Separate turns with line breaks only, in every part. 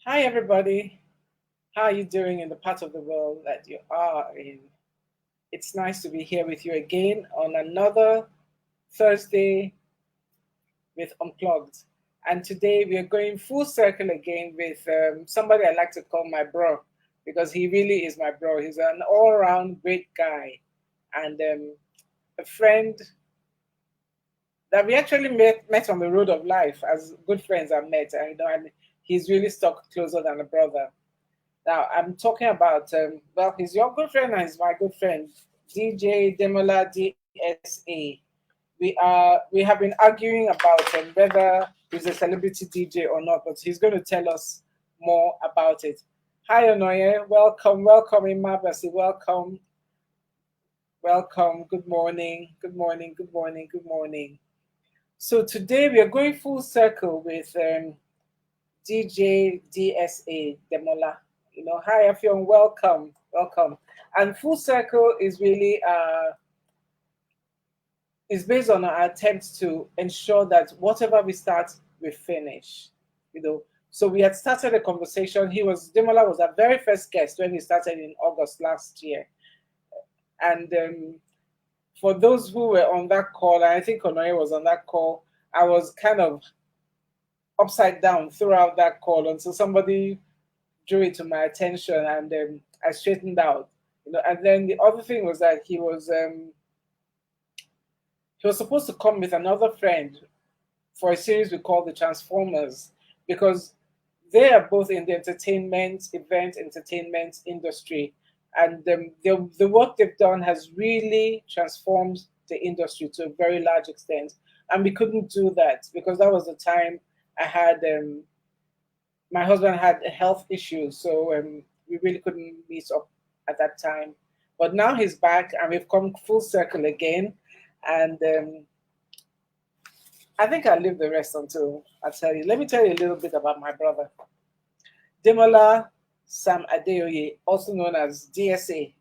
Hi, everybody. How are you doing in the part of the world that you are in? It's nice to be here with you again on another Thursday with Unplugged. And today we are going full circle again with somebody I like to call my bro because he really is my bro. He's an all around great guy and a friend that we actually met on the road of life as good friends are met. And he's really stuck closer than a brother. Now I'm talking about well, he's your good friend and he's my good friend, DJ Demola DSA. We have been arguing about whether he's a celebrity DJ or not, but he's going to tell us more about it. Hi Onoye, welcome, welcome Imabasi, welcome, welcome. Good morning, good morning, good morning, good morning. So today we are going full circle with DJ DSA Demola. Hi everyone, welcome, welcome. And full circle is really is based on our attempts to ensure that whatever we start, we finish. So we had started a conversation. Demola was our very first guest when we started in August last year, and for those who were on that call, and I think Onoye was on that call, I was kind of upside down throughout that call until somebody drew it to my attention, and I straightened out. And then the other thing was that he was supposed to come with another friend for a series we call the Transformers because they are both in the event entertainment industry, and the work they've done has really transformed the industry to a very large extent. And we couldn't do that because that was the time I had my husband had a health issue, so we really couldn't meet up at that time. But now he's back, and we've come full circle again. And I think I'll leave the rest until I tell you. Let me tell you a little bit about my brother. Demola Sam Adeoye, also known as DSA,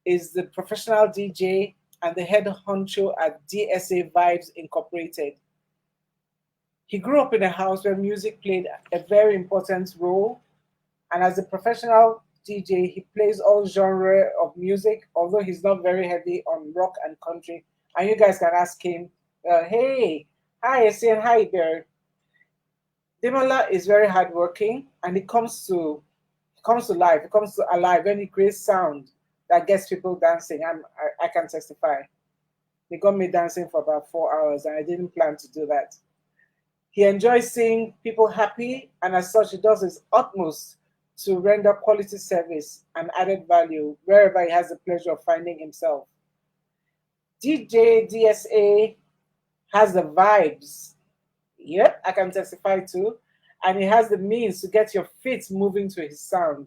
is the professional DJ and the head honcho at DSA Vibes Incorporated. He grew up in a house where music played a very important role, and as a professional DJ, he plays all genre of music, although he's not very heavy on rock and country. And you guys can ask him, hey, hi, Essien, hi, Barry. Demola is very hardworking, and he comes to life. He comes to alive when he creates sound that gets people dancing. I can testify. He got me dancing for about 4 hours, and I didn't plan to do that. He enjoys seeing people happy, and as such, he does his utmost to render quality service and added value wherever he has the pleasure of finding himself. DJ DSA has the vibes. Yep, I can testify too. And he has the means to get your feet moving to his sound.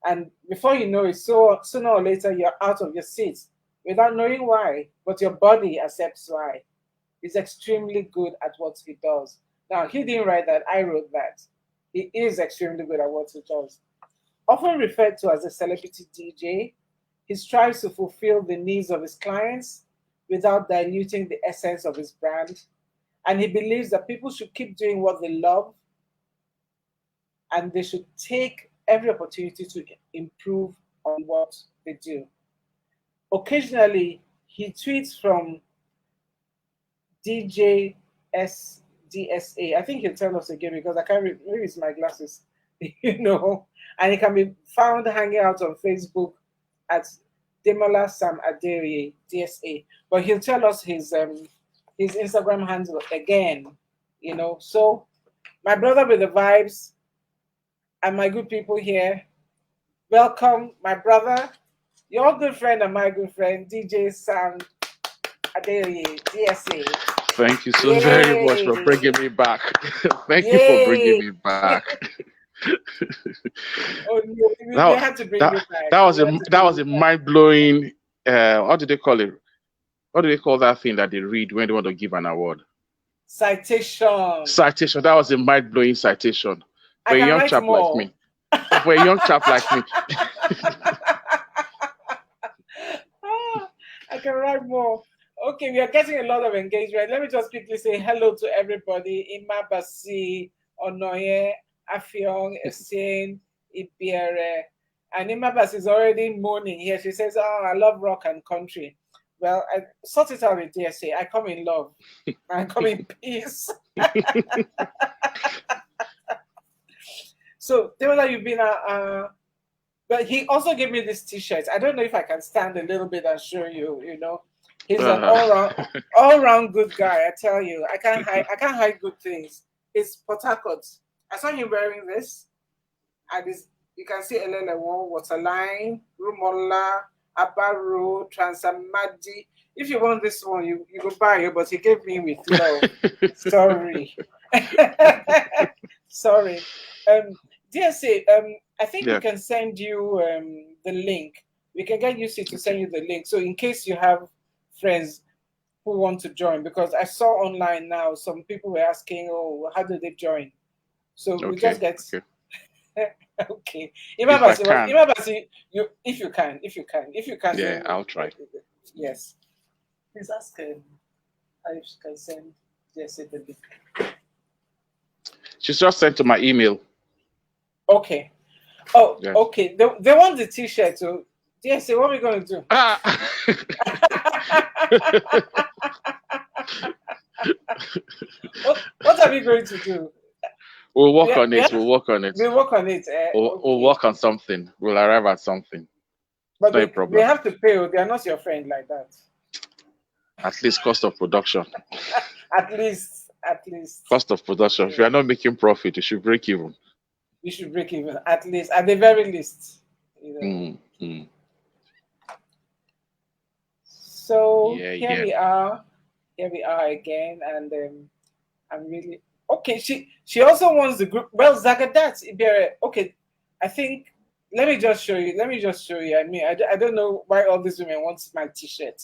And before you know it, so sooner or later you're out of your seat without knowing why, but your body accepts why. He's extremely good at what he does. Now, he didn't write that, I wrote that. He is extremely good at what he does. Often referred to as a celebrity DJ, he strives to fulfill the needs of his clients without diluting the essence of his brand. And he believes that people should keep doing what they love and they should take every opportunity to improve on what they do. Occasionally, he tweets from DJSDSA. I think he'll tell us again because I can't read. Maybe it's my glasses, And he can be found hanging out on Facebook at Demola Sam Adeoye DSA. But he'll tell us his Instagram handle again. So my brother with the vibes and my good people here, welcome my brother, your good friend and my good friend, DJ Sam Adeoye DSA.
Thank you so very much for
Yay!
bringing me back. Thank you for bringing
Yay!
me back.
Oh no, we
that
had to bring you
that
back.
that was
We
a
had to
that
bring
was
you
a
back.
mind blowing. What do they call it? What do they call that thing that they read when they want to give an award?
Citation.
Citation. That was a mind blowing citation
I
for a
can
young
write
chap like
more.
me. For a young chap like me.
Ah, I can write more. Okay, we are getting a lot of engagement. Let me just quickly say hello to everybody. Ima Basi, Onoye, Affiong, Essien, Ibiere. And Imabas is already moaning here. She says, "Oh, I love rock and country." Well, I sort it out with DSA. I come in love. I come in peace. So, Demola, you've been but he also gave me this T-shirt. I don't know if I can stand a little bit and show you. You know, he's an all-round good guy. I tell you, I can't hide good things. It's Port Harcourt. I saw him wearing this, and you can see Elele1, Waterline, Rumola, Abaru, Transamadi. If you want this one, you go buy it, but he gave me with love. Sorry. Sorry. DSA, I think we can send you the link. We can get UC to send you the link. So in case you have friends who want to join, because I saw online now some people were asking, oh, how do they join? So we just get okay. Imabasi, if you can.
Yeah, I'll try.
Yes. Please ask if she can send DSA the link.
She's just sent to my email.
Okay. Oh, yes. Okay. They want the T-shirt. So, DSA, what are we going to do? What are we going to do?
We'll work on it. We'll work on it.
We'll work on it.
We'll work on something. We'll arrive at something.
But no problem. They have to pay. They are not your friend like that.
At least cost of production.
At least.
Cost of production. Yeah. If you are not making profit, you should break even.
You should break even, at least, at the very least. You know. So here we are again, and I'm really okay. She also wants the group. Well, Zagadat, okay. I think let me just show you. I mean, I don't know why all these women want my T-shirt.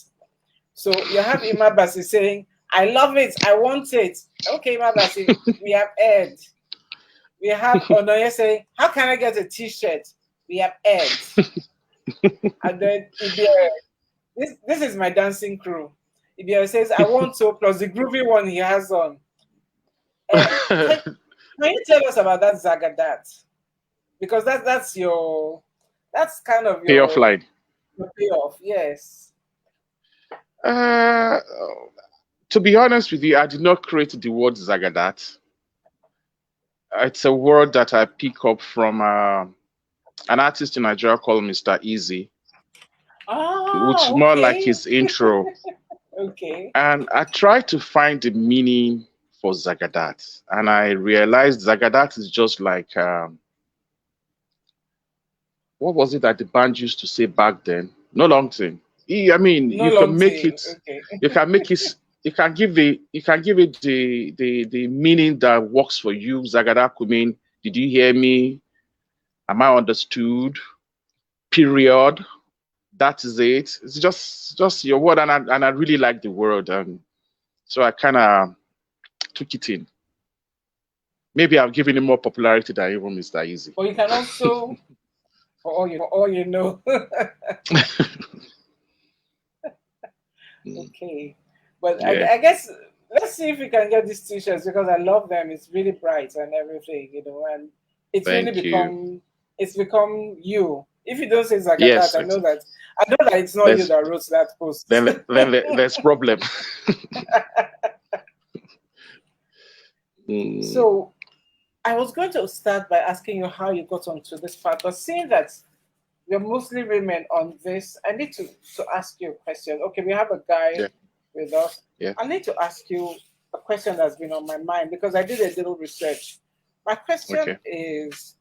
So you have Imabasi saying, "I love it. I want it." Okay, Imabasi, we have Ed. We have Onoye saying, "How can I get a T-shirt?" We have Ed. And then Ibiere, this is my dancing crew. Ibiere says, "I want to," plus the groovy one he has on. Can you tell us about that Zagadat? Because that's kind of your
payoff line.
Your payoff, yes.
To be honest with you, I did not create the word Zagadat. It's a word that I pick up from an artist in Nigeria called Mr. Easy, which is more like his intro.
Okay.
And I tried to find the meaning for Zagadat, and I realized Zagadat is just like what was it that the band used to say back then? No long thing. I mean, you can make it. Okay. You can make it. You can give it the meaning that works for you. Zagadat could mean, did you hear me? Am I understood? Period. That is it. It's just your word, and I really like the word, and so I kind of took it in. Maybe I've given him more popularity than even Mr. Easy.
Or you can also, for all you know. Okay. But yeah. I guess let's see if we can get these T-shirts, because I love them. It's really bright and everything, and it's it's become you. If you don't say Zagadat, yes, I know that it's not you that wrote that post.
Then there's problem.
So I was going to start by asking you how you got onto this part, but seeing that you're mostly women on this, I need to ask you a question. Okay, we have a guy with us.
Yeah.
I need to ask you a question that's been on my mind, because I did a little research. My question is,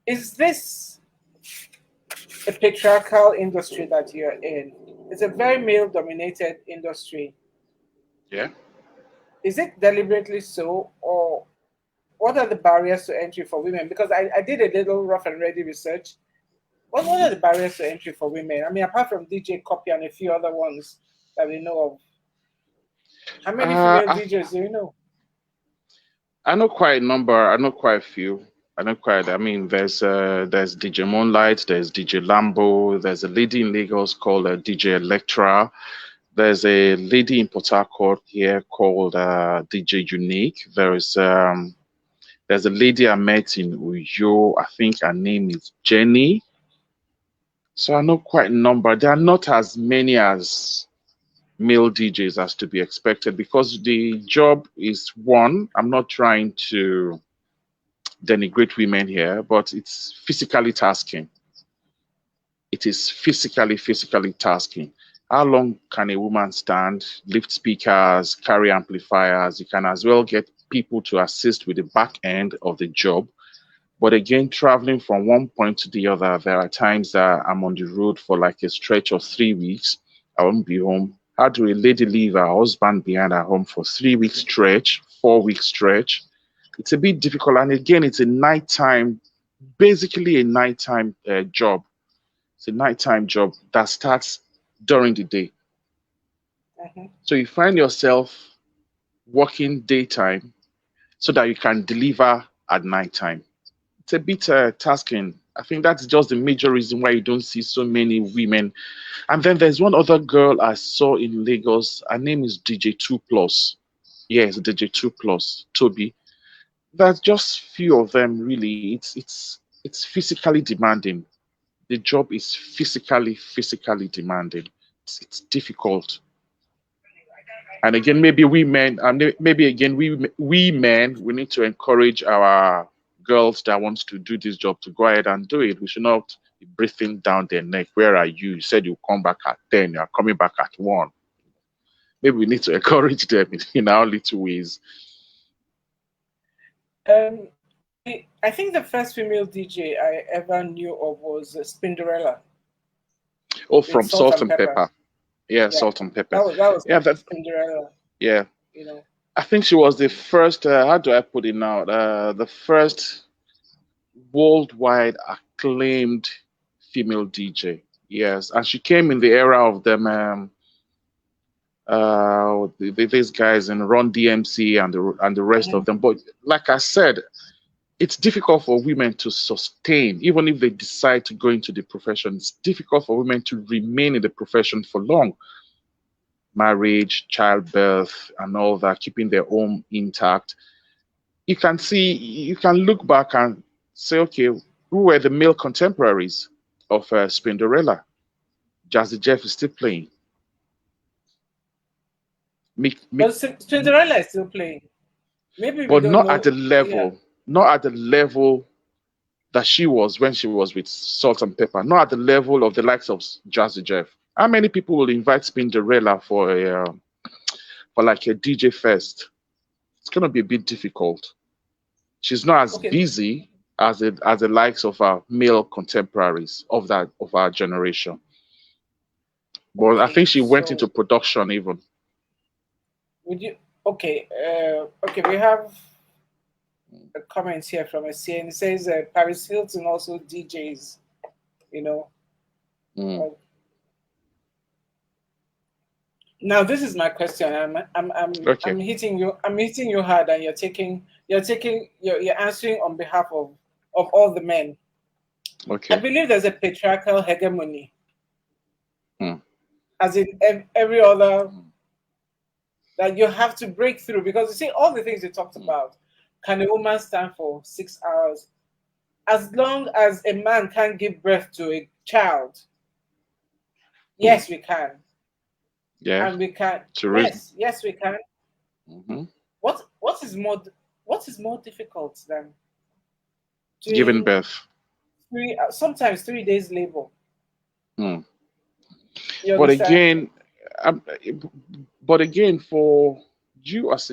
is this a patriarchal industry that you're in? It's a very male-dominated industry.
Yeah.
Is it deliberately so, or what are the barriers to entry for women? Because I did a little rough and ready research. What are the barriers to entry for women? I mean, apart from DJ Copy and a few other ones that we know of. How many female DJs do you know?
I know quite a number. I know quite a few. I mean, there's DJ Moonlight, there's DJ Lambo, there's a lady in Lagos called DJ Electra, There's a lady in Port Harcourt here called DJ Unique. There's a lady I met in Uyo. I think her name is Jenny. So I know quite a number. There are not as many as male DJs as to be expected because the job is one. I'm not trying to denigrate women here, but it's physically tasking. It is physically tasking. How long can a woman stand, lift speakers, carry amplifiers? You can as well get people to assist with the back end of the job. But again, traveling from one point to the other, there are times that I'm on the road for like a stretch of 3 weeks. I won't be home. How do a lady leave her husband behind her home for 3 week stretch, 4 week stretch? It's a bit difficult. And again, it's a nighttime, basically a nighttime job. It's a nighttime job that starts during the day. So you find yourself working daytime so that you can deliver at nighttime. It's a bit tasking. I think that's just the major reason why you don't see so many women. And then there's one other girl I saw in Lagos. Her name is DJ 2 Plus. Yes, DJ 2 Plus, Toby. There's just few of them really. It's physically demanding. The job is physically demanding. It's difficult. And again, maybe we men, and maybe again we men, we need to encourage our girls that wants to do this job to go ahead and do it. We should not be breathing down their neck. Where are you? You said you come back at 10. You are coming back at 1. Maybe we need to encourage them in our little ways.
I think the first female DJ I ever knew of was Spinderella.
Oh, from Salt and Pepper. Yeah, Salt and Pepper.
That was Spinderella.
Yeah.
You know.
I think she was the first, how do I put it now? The first worldwide acclaimed female DJ. Yes. And she came in the era of them, these guys in Run DMC and the rest of them. But like I said, it's difficult for women to sustain, even if they decide to go into the profession. It's difficult for women to remain in the profession for long. Marriage, childbirth, and all that, keeping their home intact. You can look back and say, okay, who were the male contemporaries of Spinderella? Jazzy Jeff is still playing.
But Spinderella is still playing. Maybe,
but not at the level. Not at the level that she was when she was with Salt and Pepper. Not at the level of the likes of Jazzy Jeff. How many people will invite Spinderella for like a DJ fest? It's gonna be a bit difficult. She's not as busy as the likes of our male contemporaries of our generation. But I think she went into production even.
Would you? Okay. We have a comment here from a CN. It says Paris Hilton also DJs. You know. Now this is my question. I'm hitting you. I'm hitting you hard, and you're answering on behalf of all the men.
Okay.
I believe there's a patriarchal hegemony, as in every other, that you have to break through, because you see all the things you talked about. Can a woman stand for 6 hours? As long as a man can't give birth to a child, yes, we can.
Yeah,
and we can. Yes, we can. What is more difficult than
giving birth?
Sometimes 3 days labor.
But again, for you as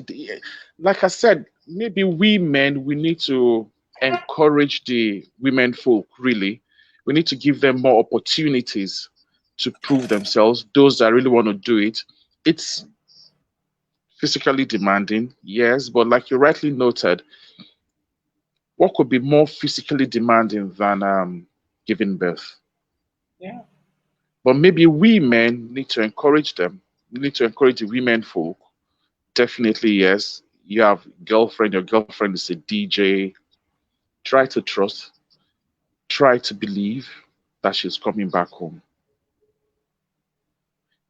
like I said, maybe we men, we need to encourage the women folk. Really, we need to give them more opportunities to prove themselves. Those that really want to do it. It's physically demanding, yes, but like you rightly noted, what could be more physically demanding than giving birth?
Yeah.
But maybe we men need to encourage them. We need to encourage the women folk. Definitely, yes. You have girlfriend, your girlfriend is a DJ. Try to trust. Try to believe that she's coming back home.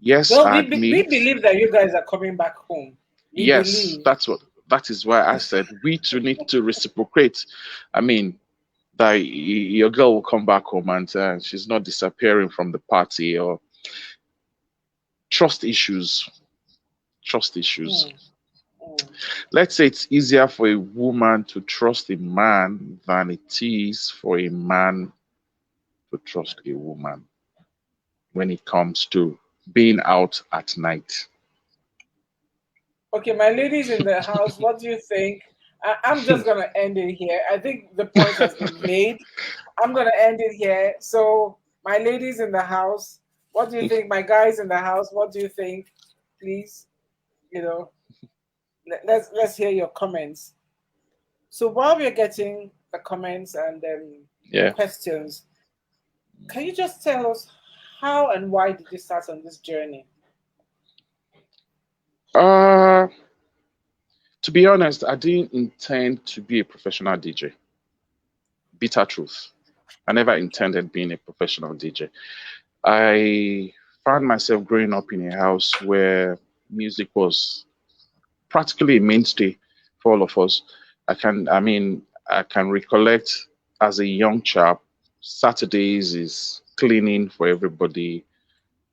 Yes,
Well,
I
we
admit.
believe that you guys are coming back home. We
Yes,
believe.
that is why I said we too need to reciprocate. I mean, that your girl will come back home and she's not disappearing from the party or trust issues. Trust issues.
Mm, mm.
Let's say it's easier for a woman to trust a man than it is for a man to trust a woman when it comes to being out at night.
Okay, my ladies in the house, what do you think? I'm just gonna end it here. I think the point has been made. I'm gonna end it here. So, my ladies in the house, what do you think? My guys in the house, what do you think? Please, you know, let's hear your comments. So while we're getting the comments and the
Yeah.
questions, can you just tell us how and why did you start on this journey?
Uh, to be honest, I didn't intend to be a professional DJ. Bitter truth. I never intended being a professional DJ. I found myself growing up in a house where music was practically a mainstay for all of us. I can recollect as a young chap, Saturdays is cleaning for everybody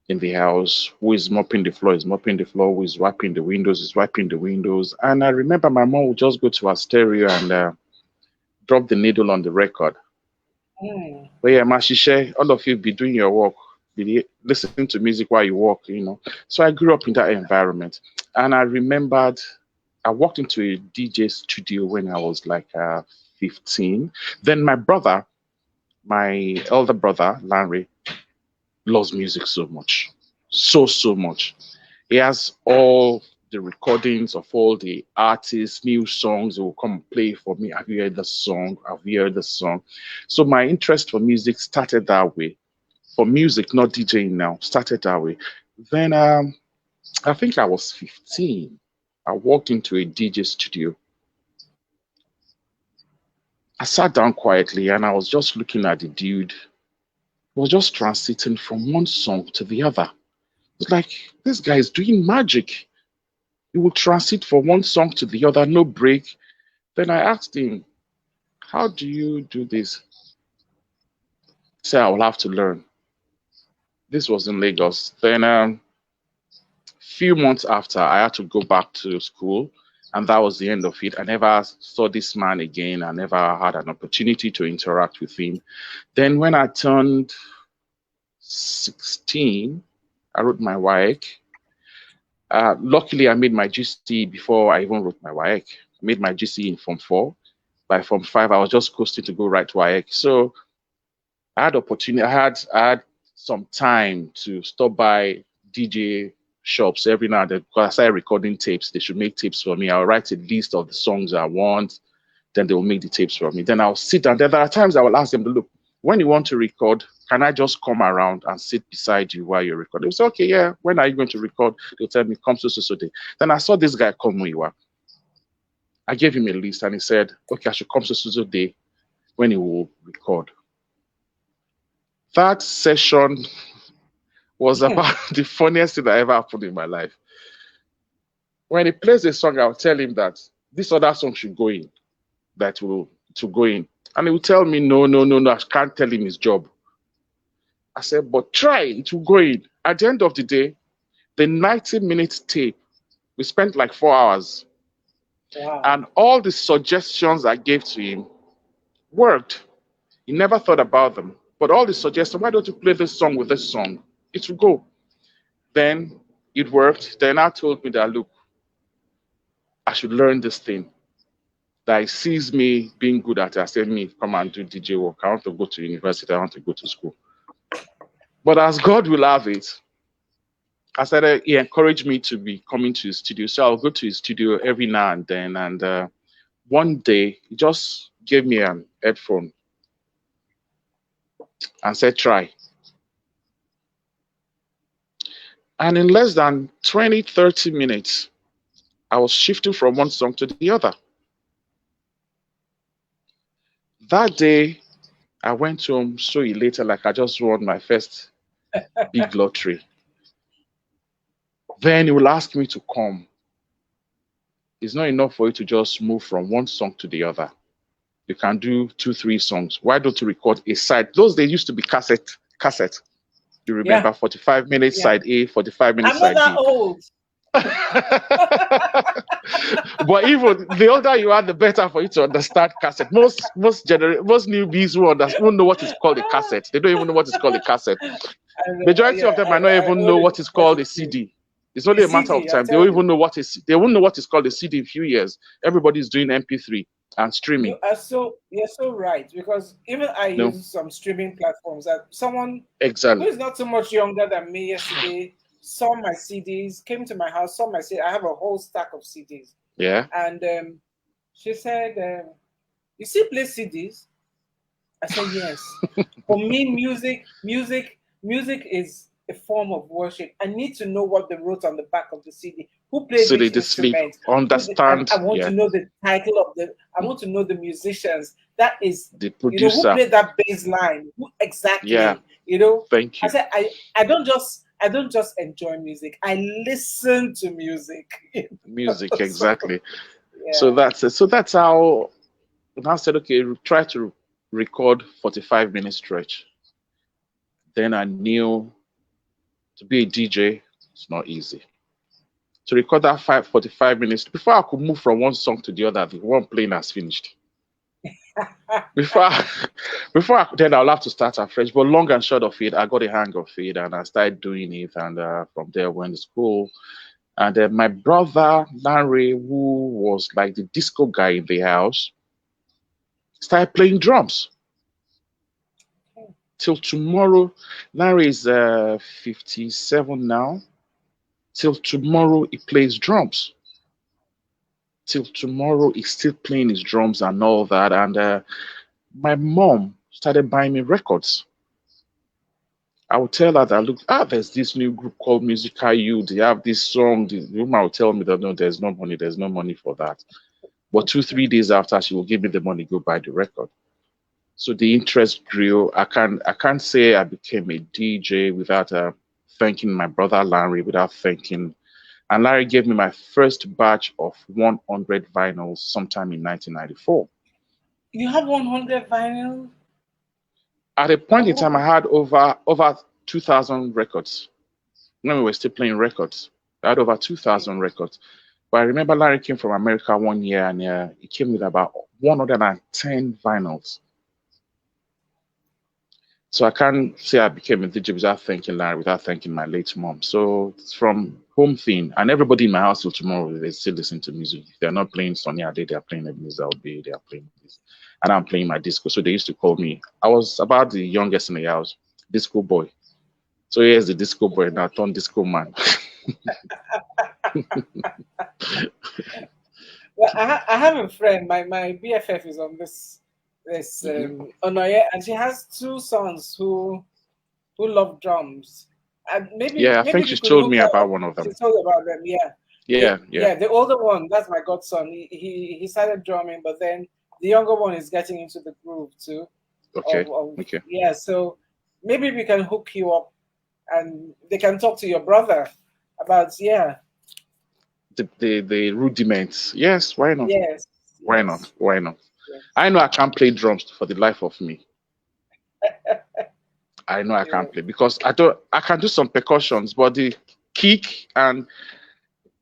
in the house. Who is mopping the floor is mopping the floor. Who is wiping the windows is wiping the windows. And I remember my mom would just go to her stereo and drop the needle on the record.
Mm.
But yeah, Mashishe, all of you be doing your work, be listening to music while you walk, you know. So I grew up in that environment. And I remembered I walked into a DJ studio when I was like 15. Then my brother, my elder brother, Larry, loves music so much. So much. He has all the recordings of all the artists, new songs. He will come and play for me. Have you heard the song? Have you heard the song? So my interest for music started that way. For music, not DJing now, started that way. Then I think I was 15. I walked into a DJ studio. I sat down quietly and I was just looking at the dude. He was just transiting from one song to the other. It's like this guy is doing magic. He will transit from one song to the other, no break. Then I asked him, how do you do this? He said, I will have to learn. This was in Lagos. Then few months after, I had to go back to school, and that was the end of it. I never saw this man again. I never had an opportunity to interact with him. Then when I turned 16, I wrote my WAEC. Luckily, I made my GCE before I even wrote my WAEC. I made my GCE in Form 4. By Form 5, I was just coasting to go write WAEC. So I had opportunity. I had some time to stop by DJ shops every now and then because I started recording tapes. They should make tapes for me. I'll write a list of the songs I want. Then they will make the tapes for me. Then I'll sit down. Then there are times I will ask them to look, when you want to record, can I just come around and sit beside you while you're recording? They'll say, okay, yeah. When are you going to record? They'll tell me, come so day. Then I saw this guy come Muiwa. I gave him a list and he said, okay, I should come so day when he will record. That session was about the funniest thing that ever happened in my life. When he plays a song, I'll tell him that this other song should go in, that will to go in. And he will tell me, no, I can't tell him his job. I said, but try, it will go in. At the end of the day, the 90-minute tape, we spent like 4 hours.
Wow.
And all the suggestions I gave to him worked. He never thought about them. But all the suggestions, why don't you play this song with this song? It will go. Then it worked. Then I told me that, look, I should learn this thing. That he sees me being good at it. I said, me, come and do DJ work. I want to go to university. I want to go to school. But as God will have it, I said he encouraged me to be coming to his studio. So I'll go to his studio every now and then. And one day, he just gave me an headphone and said, try. And in less than 20, 30 minutes, I was shifting from one song to the other. That day, I went home so elated, like I just won my first big lottery. Then he will ask me to come. It's not enough for you to just move from one song to the other. You can do 2, 3 songs. Why don't you record a side? Those days used to be cassette. You remember 45 minutes side A, 45 minutes
side B. I'm
not that
old.
But even the older you are, the better for you to understand cassette. Most newbies who know what is called a cassette. They don't even know what is called a cassette. Majority of them might not even know what is called a CD. It's only a matter of time. They won't even know what is. They won't know what is called a CD in a few years. Everybody's doing MP3 and streaming.
You're so right, because even I use some streaming platforms. That someone
exactly
who is not so much younger than me yesterday saw my CDs, came to my house, saw my CD. I have a whole stack of CDs.
Yeah.
And she said, "You still play CDs?" I said, "Yes." For me, music is a form of worship. I need to know what they wrote on the back of the CD. Who played which instrument?
Understand.
I want to know the title of the. I want to know the musicians. That is
the producer.
Who played that bass line? Who exactly?
Yeah. Thank you.
I said I don't just enjoy music. I listen to music.
Music, exactly. So that's it. So that's how I said, okay, try to record 45-minute stretch. Then I knew to be a DJ, it's not easy. To record that 45 minutes, before I could move from one song to the other, the one playing has finished. Then I'll have to start afresh. But long and short of it, I got a hang of it and I started doing it. And from there, I went to school. And then my brother, Larry, who was like the disco guy in the house, started playing drums. Till tomorrow, Larry is 57 now. Till tomorrow, he plays drums. Till tomorrow, he's still playing his drums and all that. And my mom started buying me records. I would tell her that, look, there's this new group called Musical You. They have this song. The woman would tell me that, no, there's no money for that. But 2, 3 days after, she will give me the money, go buy the record. So the interest grew. I can't say I became a DJ without thanking my brother Larry, without thanking. And Larry gave me my first batch of 100 vinyls sometime in 1994.
You have 100 vinyl?
At a point in time, I had over 2,000 records. When we were still playing records, I had over 2,000 records. But I remember Larry came from America one year, and he came with about 110 vinyls. So I can't say I became a DJ without thanking Larry, without thanking my late mom. So it's from home thing. And everybody in my house till tomorrow, they still listen to music. If they're not playing Sonny Ade, they're playing Ebenezer Obey, they're playing this. And I'm playing my disco. So they used to call me. I was about the youngest in the house, disco boy. So here's the disco boy now, turned disco man.
Well, I have a friend. My BFF is on this Onoye, and she has 2 sons who love drums. And maybe
I think she told me about one of them.
She told about them. Yeah. The older one, that's my godson. He started drumming, but then the younger one is getting into the groove too.
Okay.
Okay. Yeah. So maybe we can hook you up, and they can talk to your brother about
the rudiments. Yes, why not?
Yes.
Why not? Yes. I know I can't play drums for the life of me. I know I can't play because I can do some percussions, but the kick, and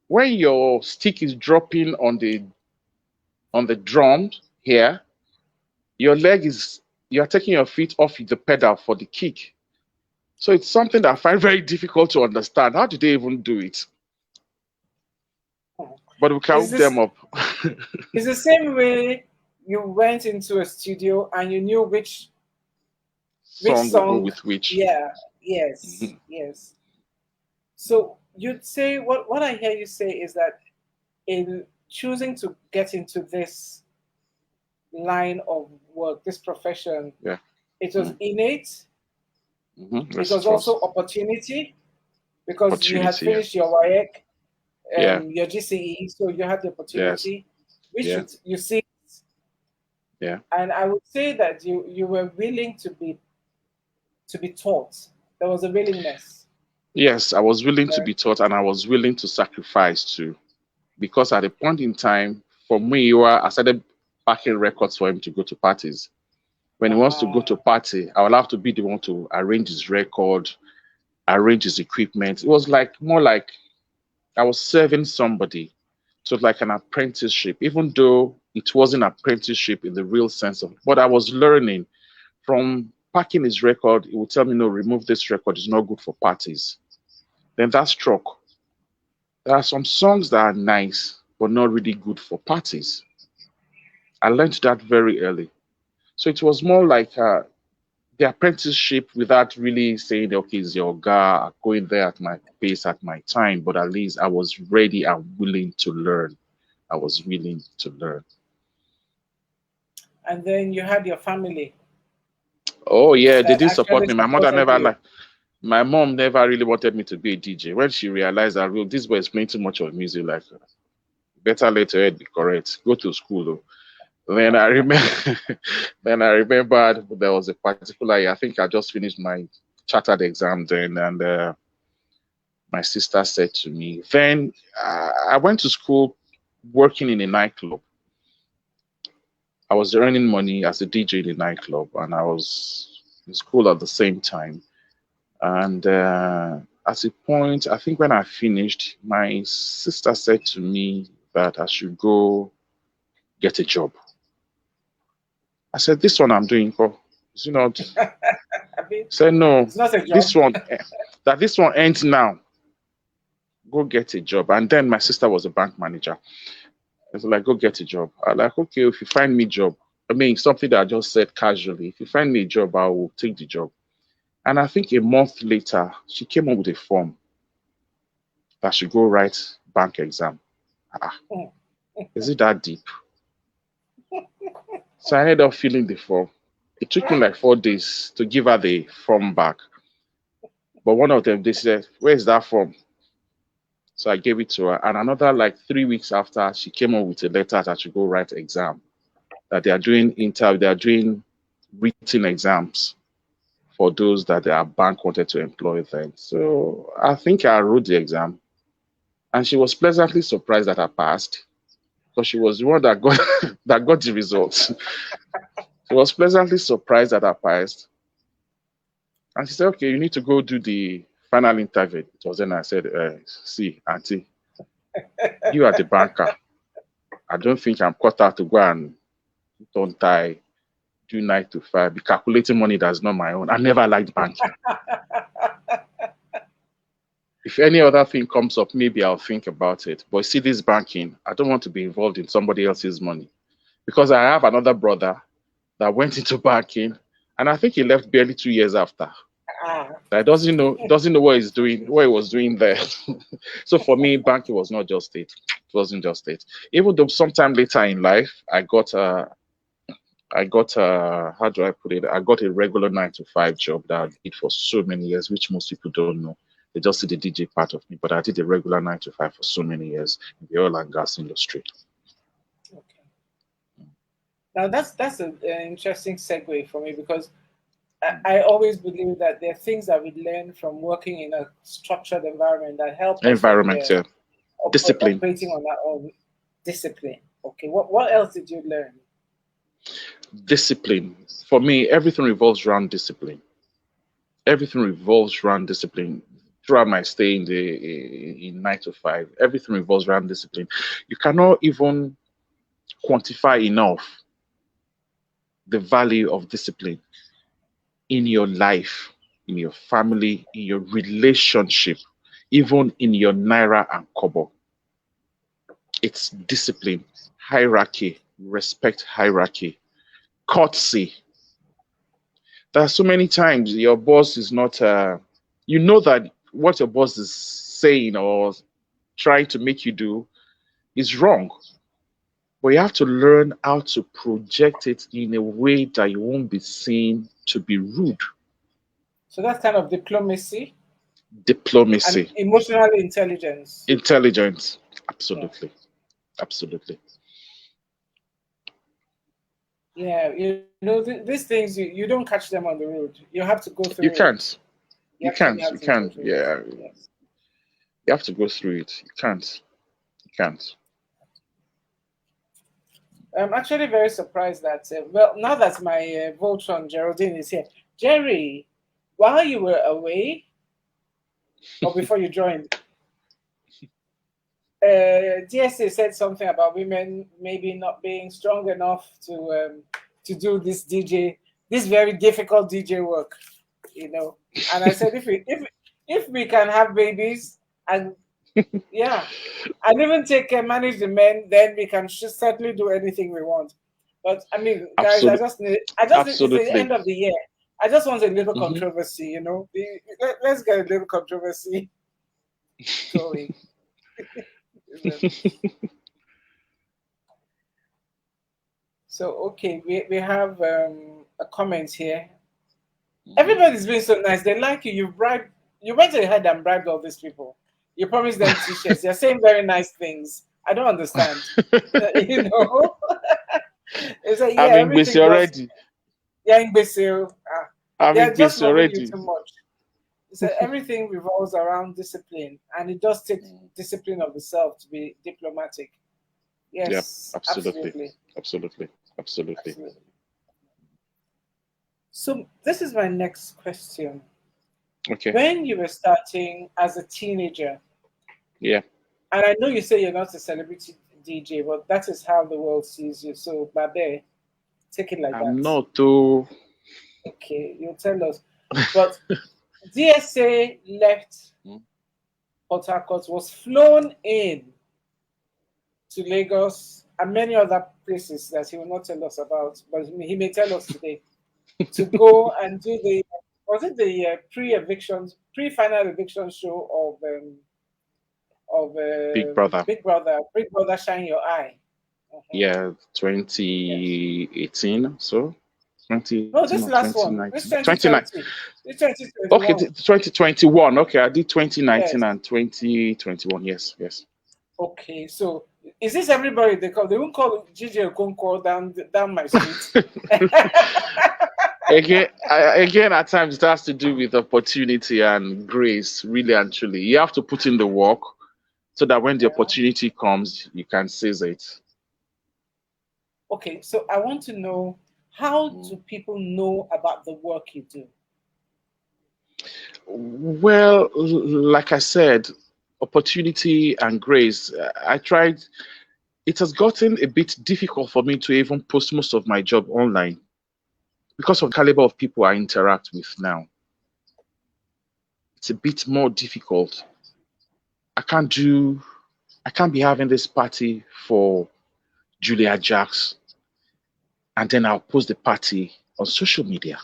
when your stick is dropping on the drum here, you're taking your feet off the pedal for the kick. So it's something that I find very difficult to understand. How do they even do it? But we can hook them up.
It's the same way you went into a studio and you knew which song will go
with which.
Yeah. Yes. Mm-hmm. Yes. So you'd say what I hear you say is that in choosing to get into this line of work, this profession, it was innate.
Mm-hmm.
It was also opportunity, because you had finished your WAEC, your GCE, so you had the opportunity, which you see.
Yeah.
And I would say that you were willing to be taught. There was a willingness.
Yes, I was willing to be taught and I was willing to sacrifice too. Because at a point in time, for me, I started packing records for him to go to parties. When he wants to go to a party, I will have to be the one to arrange his record, arrange his equipment. It was like more like I was serving somebody. So like an apprenticeship, even though it wasn't apprenticeship in the real sense of, but I was learning from packing his record. He would tell me, no, remove this record. It's not good for parties. Then that struck. There are some songs that are nice, but not really good for parties. I learned that very early. So it was more like the apprenticeship without really saying, okay, it's your guy, going there at my pace, at my time. But at least I was ready and willing to learn. I was willing to learn.
And then you had your family.
Oh yeah, they did support me. My mother never like. My mom never really wanted me to be a DJ. When she realized that, well, this boy is playing too much of music, like better later head be correct. Go to school though. Then I remember, then I remembered there was a particular year. I think I just finished my chartered exam then, and my sister said to me, then I went to school working in a nightclub. I was earning money as a DJ in a nightclub, and I was in school at the same time. And at a point, I think when I finished, my sister said to me that I should go get a job. I said, this one I'm doing, is it not? Said, no, this one, this one ends now. Go get a job. And then my sister was a bank manager. I was like, go get a job. I was like, okay, if you find me a job, I mean, something that I just said casually, if you find me a job, I will take the job. And I think a month later, she came up with a form that she go write bank exam. Is it that deep? So I ended up filling the form. It took me like 4 days to give her the form back. But one of them, they said, where's that form? So I gave it to her. And another like 3 weeks after, she came up with a letter that she go write exam. That they are doing they are doing written exams for those that their bank wanted to employ then. So I think I wrote the exam. And she was pleasantly surprised that I passed. Because she was the one that got that got the results. She was pleasantly surprised that I passed. And she said, okay, you need to go do the final interview. It was then I said, see, auntie, you are the banker. I don't think I'm cut out to go and don't tie, do 9 to 5, be calculating money that's not my own. I never liked banking. If any other thing comes up, maybe I'll think about it. But see, this banking, I don't want to be involved in somebody else's money. Because I have another brother that went into banking, and I think he left barely 2 years after. That doesn't know what he's doing, what he was doing there. So for me, banking was not just it. It wasn't just it. Even though sometime later in life, I got how do I put it? I got a regular 9 to 5 job that I did for so many years, which most people don't know. They just see the DJ part of me, but I did a regular 9 to 5 for so many years in the oil and gas industry.
Okay. Now that's an interesting segue for me, because I always believe that there are things that we learn from working in a structured environment that help
us discipline,
operating on our own. Discipline. Okay. What else did you learn?
Discipline. For me, everything revolves around discipline. Everything revolves around discipline. Throughout my stay in 9 to 5, everything revolves around discipline. You cannot even quantify enough the value of discipline in your life, in your family, in your relationship, even in your naira and kobo. It's discipline, hierarchy, respect hierarchy, courtesy. There are so many times your boss is not, you know that what your boss is saying or trying to make you do is wrong. But you have to learn how to project it in a way that you won't be seen to be rude.
So that's kind of diplomacy.
Diplomacy.
And emotional intelligence.
Intelligence. Absolutely. Yeah. Absolutely.
Yeah, these things, you don't catch them on the road. You have to go through
You can't. You can't. You can't. Yeah.
Yes.
You have to go through it. You can't. You can't.
I'm actually very surprised that, well, now that my Voltron Geraldine is here, Jerry, while you were away, or before you joined, DSA said something about women maybe not being strong enough to do this very difficult DJ work, you know. And I said, if we can have babies and yeah, and even manage the men, then we can certainly do anything we want. But I mean, guys, I just need it's the end of the year. I just want a little controversy, you know. Let's get a little controversy going. So okay, we have a comment here. Everybody's been so nice. They like you. You went ahead and bribed all these people. You promised them t-shirts. They're saying very nice things. I don't understand. You know? It's like, yeah,
I'm in busy already.
Yeah, in busy.
I'm just already.
You too much. So everything revolves around discipline, and it does take discipline of the self to be diplomatic. Yes,
yep, absolutely.
So this is my next question.
Okay.
When you were starting as a teenager,
yeah,
and I know you say you're not a celebrity DJ, but that is how the world sees you. So, Babe, take it like that.
I'm not too.
Okay, you'll tell us. But DSA left Port Harcourt, was flown in to Lagos and many other places that he will not tell us about, but he may tell us today, to go and do the pre-final eviction show of
Big Brother
Shine Your Eye.
Yeah, 2018. So 20.
No, this last one. This 2020. This 2021.
Okay, 2021. Okay, I did 2019 and 2021. Yes.
Okay, so is this everybody they call? They won't call Gigi Okonkwo down my street.
Again, at times it has to do with opportunity and grace, really and truly. You have to put in the work so that when the opportunity comes, you can seize it.
Okay, so I want to know, how do people know about the work you do?
Well, like I said, opportunity and grace. I tried. It has gotten a bit difficult for me to even post most of my job online because of the caliber of people I interact with now. It's a bit more difficult. I can't be having this party for Julia Jacks and then I'll post the party on social media.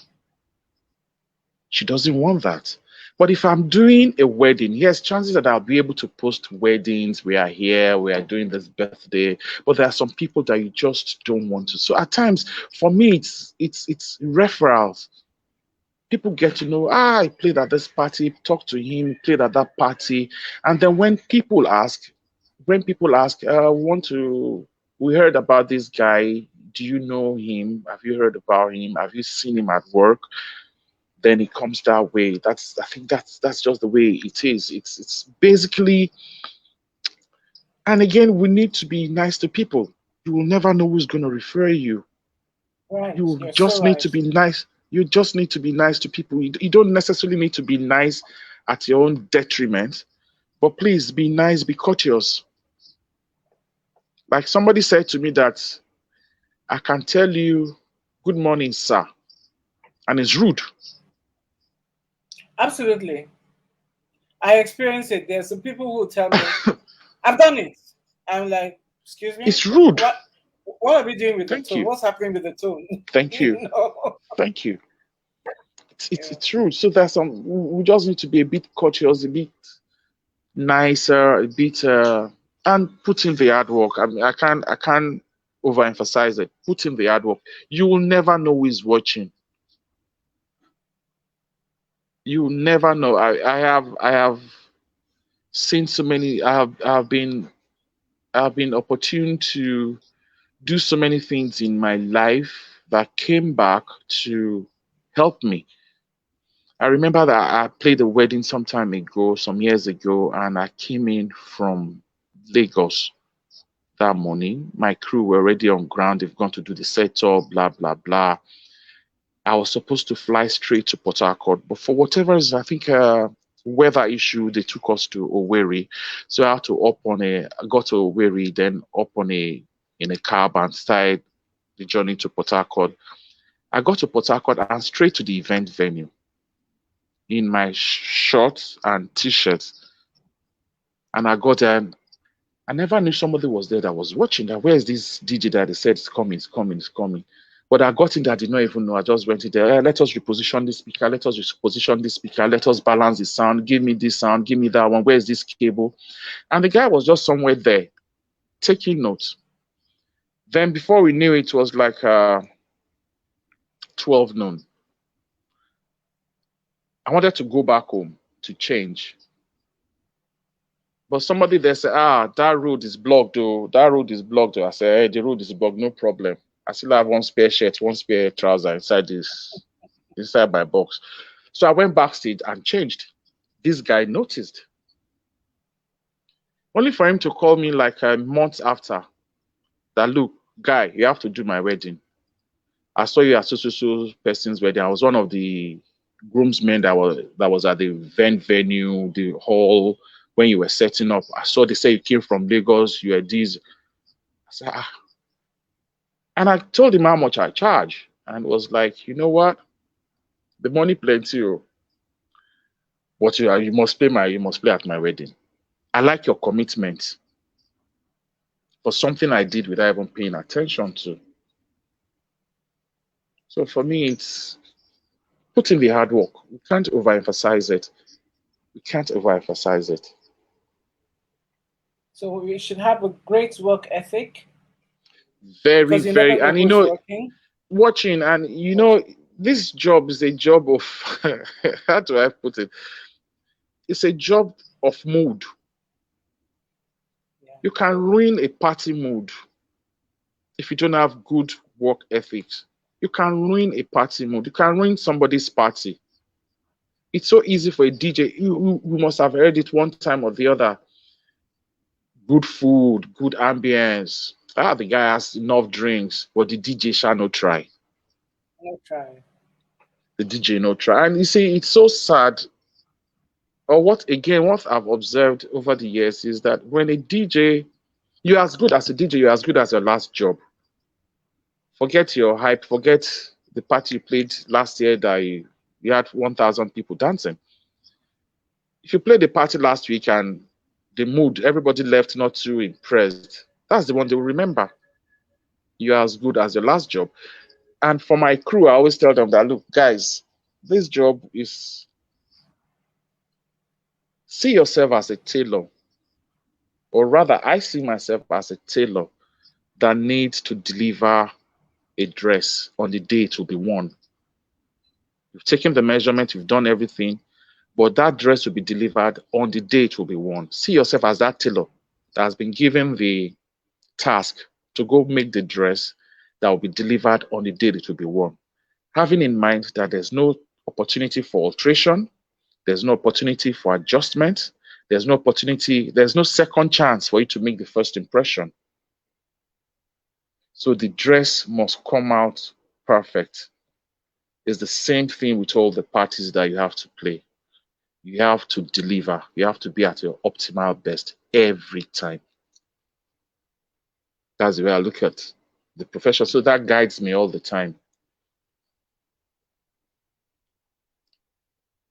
She doesn't want that. But if I'm doing a wedding, yes, chances that I'll be able to post weddings. We are here, we are doing this birthday. But there are some people that you just don't want to. So at times, for me, it's referrals. People get to know, I played at this party, talk to him, played at that party. And then when people ask, we heard about this guy. Do you know him? Have you heard about him? Have you seen him at work? Then it comes that way. I think that's just the way it is. It's basically, and again, we need to be nice to people. You will never know who's going to refer you.
Right.
You just need to be nice. You just need to be nice to people. You don't necessarily need to be nice at your own detriment, but please be nice, be courteous. Like somebody said to me that I can tell you, good morning, sir, and it's rude.
Absolutely. I experience it. There's some people who tell me, I've done it. I'm like, excuse me?
It's rude.
What are we doing with the tone? What's happening with the tone?
Thank you. Thank you. It's rude. So there's we just need to be a bit courteous, a bit nicer, a bit and put in the hard work. I mean, I can't overemphasize it. Put in the hard work. You will never know who is watching. You never know. I have seen so many. I have been opportune to do so many things in my life that came back to help me. I remember that I played a wedding some time ago, some years ago, and I came in from Lagos that morning. My crew were already on ground. They've gone to do the setup, blah, blah, blah. I was supposed to fly straight to Port Harcourt, but for whatever reason, I think weather issue, they took us to Owerri. So I had to I got to Owerri, then up on in a cab and started the journey to Port Harcourt. I got to Port Harcourt and straight to the event venue in my shorts and t-shirts. And I got there and I never knew somebody was there that was watching that. Where is this DJ that they said it's coming, it's coming, it's coming? But I got in there, I did not even know. I just went in there. Let us reposition this speaker. Let us reposition this speaker. Let us balance the sound. Give me this sound. Give me that one. Where is this cable? And the guy was just somewhere there taking notes. Then before we knew it was like 12 noon. I wanted to go back home to change. But somebody there said, that road is blocked, though. That road is blocked, though. I said, hey, the road is blocked, no problem. I still have one spare shirt, one spare trouser inside my box. So I went backstage and changed. This guy noticed. Only for him to call me like a month after that, look, guy, you have to do my wedding. I saw you at so person's wedding. I was one of the groomsmen that was at the event venue, the hall when you were setting up. I saw they say you came from Lagos, you are these. I said, And I told him how much I charge. And was like, you know what? The money plenty, but you must play at my wedding. I like your commitment for something I did without even paying attention to. So for me, it's put in the hard work. We can't overemphasize it. We can't overemphasize it.
So we should have a great work ethic.
Very,
because you
very,
never know
and
who's working.
watching, and this job is a job of how do I put it? It's a job of mood.
Yeah.
You can ruin a party mood if you don't have good work ethics. You can ruin a party mood. You can ruin somebody's party. It's so easy for a DJ. You must have heard it one time or the other. Good food, good ambience. The guy has enough drinks, but the DJ shall not try.
No try.
The DJ not try. And you see, it's so sad. Or what I've observed over the years is that when a DJ, you're as good as a DJ, you're as good as your last job. Forget your hype, forget the party you played last year that you had 1,000 people dancing. If you played the party last week and the mood, everybody left not too impressed, that's the one they will remember. You're as good as your last job. And for my crew, I always tell them that, look, guys, this job is, see yourself as a tailor, or rather, I see myself as a tailor that needs to deliver a dress on the day it will be worn. You've taken the measurement, you've done everything, but that dress will be delivered on the day it will be worn. See yourself as that tailor that has been given the task to go make the dress that will be delivered on the day it will be worn. Having in mind that there's no opportunity for alteration, there's no opportunity for adjustment, there's no second chance for you to make the first impression. So the dress must come out perfect. It's the same thing with all the parties that you have to play. You have to deliver. You have to be at your optimal best every time. That's the way I look at the profession. So that guides me all the time.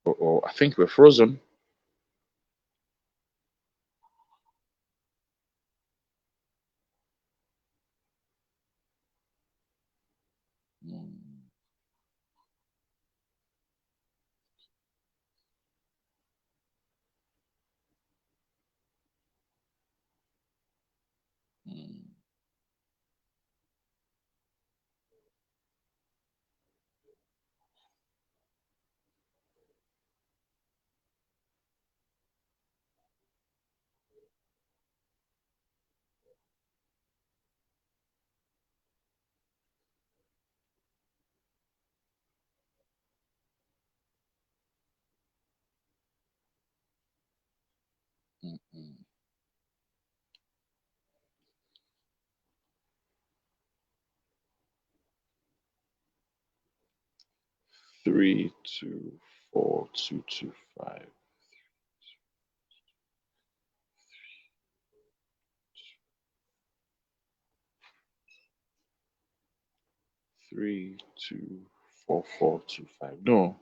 I think we're frozen. Mm. Mm. 324225. 324425. No,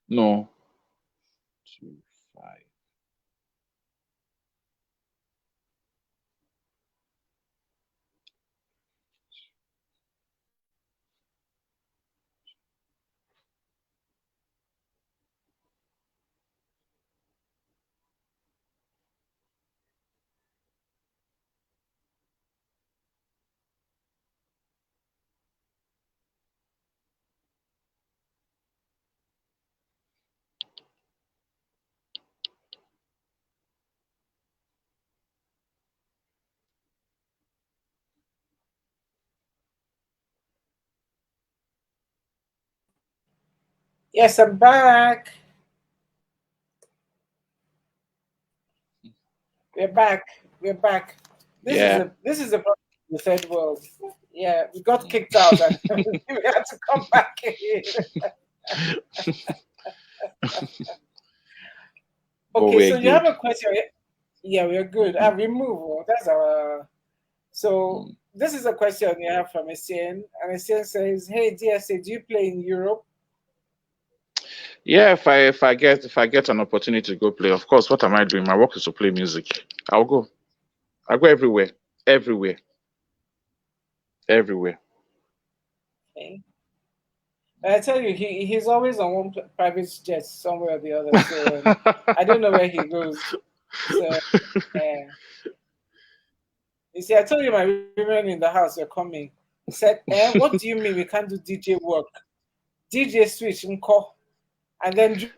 no, 25.
Yes, I'm back. We're back. We're back.
Yeah.
This is the problem with the third world. Yeah, we got kicked out and we had to come back in. Okay, so you have a question. Yeah, we're good. We move. Well, that's our. So this is a question you have from Essien, and Essien says, "Hey DSA, do you play in Europe?"
Yeah, if I get an opportunity to go play, of course. What am I doing? My work is to play music. I'll go. I go everywhere, everywhere, everywhere.
Okay. I tell you, he's always on one private jet somewhere or the other. So I don't know where he goes. So you see, I told you my women in the house are coming. He said, what do you mean we can't do DJ work? DJ switch, nko. And then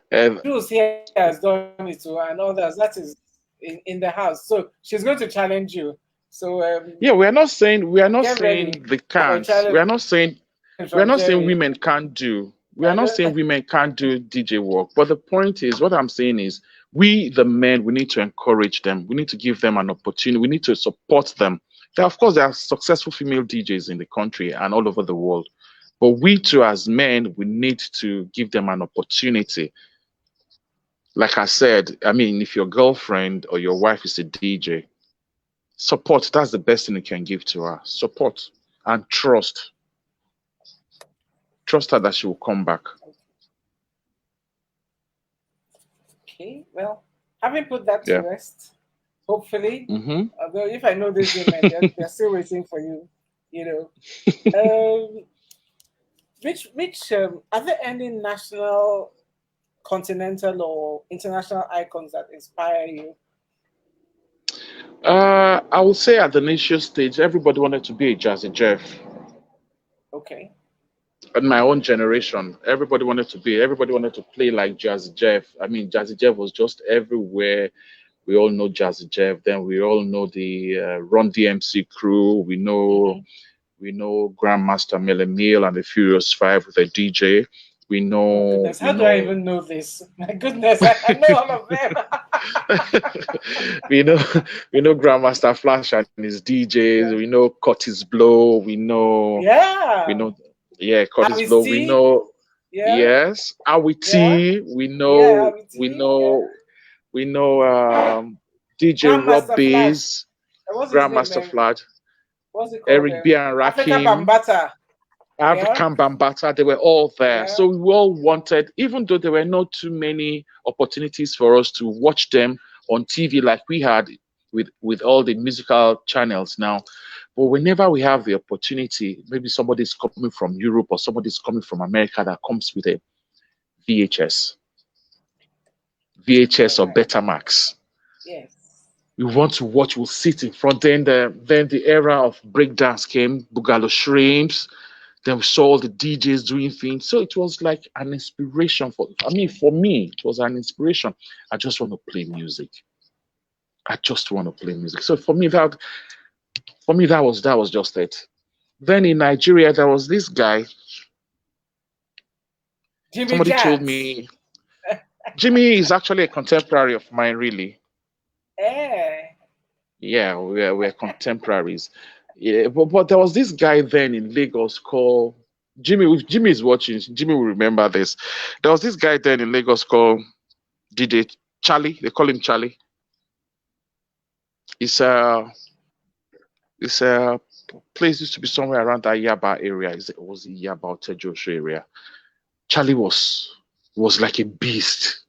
Jules here has done it too, and others. That is in the house. So she's going to challenge you. So
yeah, we are not saying they can't. We are not saying women can't do. We are not saying women can't do DJ work. But the point is, what I'm saying is, we the men, we need to encourage them. We need to give them an opportunity. We need to support them. Of course, there are successful female DJs in the country and all over the world. But we too, as men, we need to give them an opportunity. Like I said, I mean, if your girlfriend or your wife is a DJ, support. That's the best thing you can give to her. Support and trust. Trust her that she will come back.
Okay, well, having put that to rest, hopefully, although if I know these women, they're still waiting for you, you know. Which are there any national, continental, or international icons that inspire you?
I would say at the nation stage, everybody wanted to be a Jazzy Jeff.
Okay.
In my own generation, everybody wanted to play like Jazzy Jeff. I mean, Jazzy Jeff was just everywhere. We all know Jazzy Jeff. Then we all know the Run DMC crew. We know Grandmaster Mille and the Furious Five with a DJ. We know.
Oh, how do I even know this? My goodness, I know all of them.
we know Grandmaster Flash and his DJs. Yeah. We know Curtis Blow. We know. Curtis Blow. We know.
Yeah.
Yes, Awiti. Yeah. We know. We know. DJ Rob Bass. Grandmaster Flash.
What's it called?
Eric B and Rakim. African Bambata, they were all there. Yeah. So we all wanted, even though there were not too many opportunities for us to watch them on TV like we had with all the musical channels now. But whenever we have the opportunity, maybe somebody's coming from Europe or somebody's coming from America that comes with a VHS or Betamax.
Yes.
We want to watch, we'll sit in front. Then the era of breakdance came, Boogaloo Shrimps. Then we saw all the DJs doing things. So it was like an inspiration for me, it was an inspiration. I just want to play music. So for me, that was just it. Then in Nigeria, there was this guy. Somebody told me Jimmy is actually a contemporary of mine, really. Yeah, we're contemporaries. Yeah, but there was this guy then in Lagos called Jimmy, if Jimmy is watching, Jimmy will remember this. There was this guy then in Lagos called DJ Charlie. They call him Charlie. It's a place used to be somewhere around that Yaba area. It was the Yaba or Tejoshua area. Charlie was like a beast.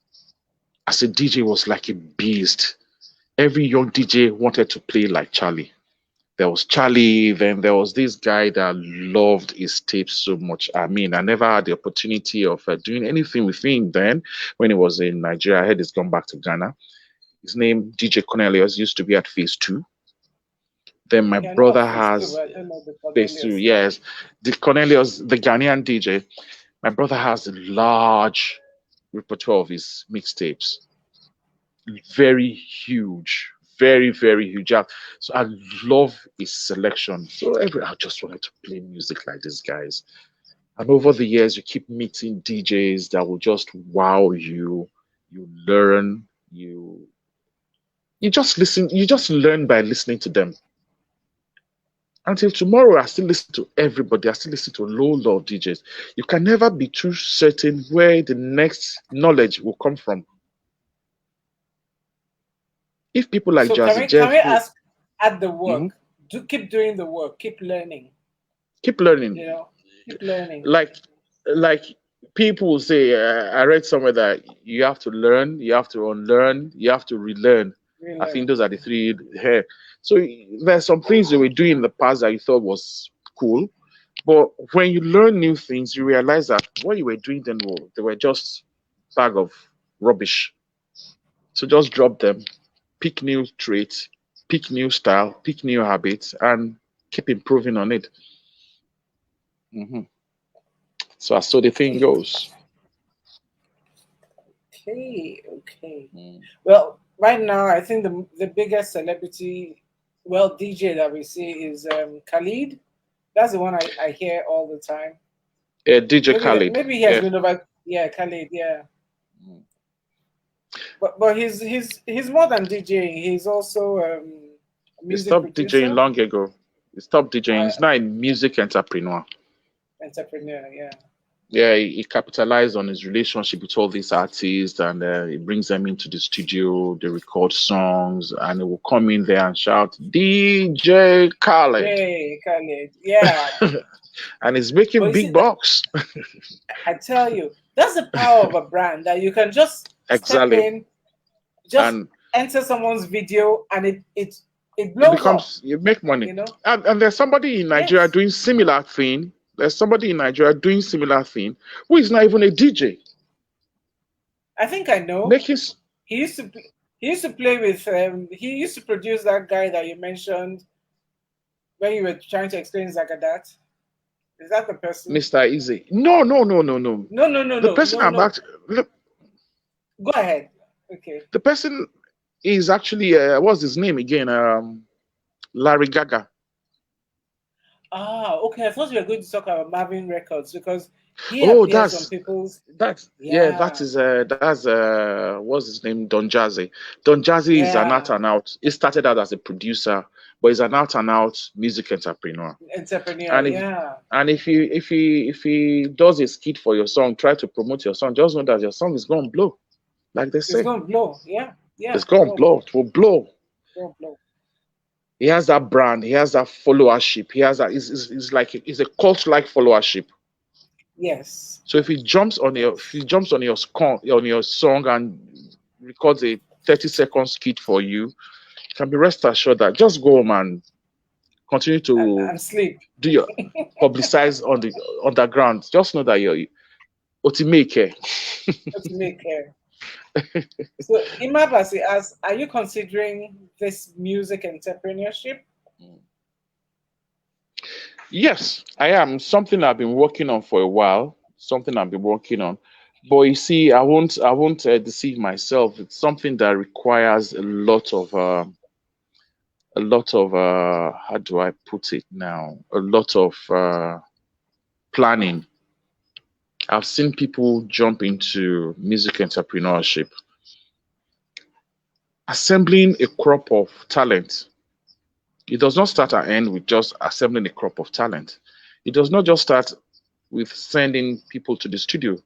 As a DJ, was like a beast. Every young DJ wanted to play like Charlie. There was Charlie, then there was this guy that loved his tapes so much. I mean, I never had the opportunity of doing anything with him then when he was in Nigeria. I heard he's gone back to Ghana. His name, DJ Cornelius, used to be at Phase 2. Then my brother has Phase 2, yes. The Cornelius, the Ghanaian DJ, my brother has a large repertoire of his mixtapes. Very huge. Very, very huge. So I love his selection. So I just wanted to play music like these guys. And over the years, you keep meeting DJs that will just wow you. You learn. You just listen. You just learn by listening to them. Until tomorrow, I still listen to everybody. I still listen to a lot of DJs. You can never be too certain where the next knowledge will come from. If people like Jazzy Jeff,
can we ask at the work? Keep doing the work. Keep learning.
Keep learning.
You know, keep learning.
Like people will say, I read somewhere that you have to learn, you have to unlearn, you have to relearn. I think those are the three here. So there's some things that we do in the past that you thought was cool, but when you learn new things, you realize that what you were doing then, they were just bag of rubbish. So just drop them. Pick new traits, pick new style, pick new habits, and keep improving on it. So the thing goes.
Okay. Well, right now, I think the biggest celebrity, DJ that we see is Khalid. That's the one I hear all the time.
Yeah, DJ Khalid.
Maybe he has been over. Yeah, Khalid. Yeah. But he's more than DJing. He's also
he stopped DJing long ago. He stopped DJing. He's now a music entrepreneur.
Yeah.
Yeah, he capitalized on his relationship with all these artists, and he brings them into the studio. They record songs, and he will come in there and shout, "DJ Khaled."
Hey, Khaled. Yeah.
And he's making big bucks.
I tell you, that's the power of a brand, that you can just step in, enter someone's video, and it blows up.
You make money.
You know?
And there's somebody in Nigeria doing similar thing. There's somebody in Nigeria doing similar thing who is not even a DJ.
I think I know. He used to play with. He used to produce that guy that you mentioned when you were trying to explain Zagadat. Is that the person?
Mr. Easy. No.
No.
The person I'm about.
Go ahead. Okay.
The person is actually what's his name again? Larry Gaga.
Ah, okay. I thought we were going to talk about Marvin Records, because he appears on people's.
That's what's his name? Don Jazzy. Don Jazzy is an out and out. He started out as a producer, but he's an out and out music entrepreneur. And if he does a skit for your song, try to promote your song, just know that your song is going to blow, like they say.
It's going to blow. Yeah.
It's going to blow. It will blow. He has that brand. He has that followership. He has that. It's a cult-like followership.
Yes.
So if he jumps on your song and records a 30-second skit for you, you can be rest assured that just go home and continue to
and sleep.
Do your publicize on the underground. Just know that you're Otimeke.
So Imabasi asks, are you considering this music entrepreneurship?
Yes, I am. Something I've been working on for a while. But you see, I won't deceive myself. It's something that requires a lot of how do I put it now? A lot of planning. I've seen people jump into music entrepreneurship, assembling a crop of talent. It does not start and end with just assembling a crop of talent. It does not just start with sending people to the studio,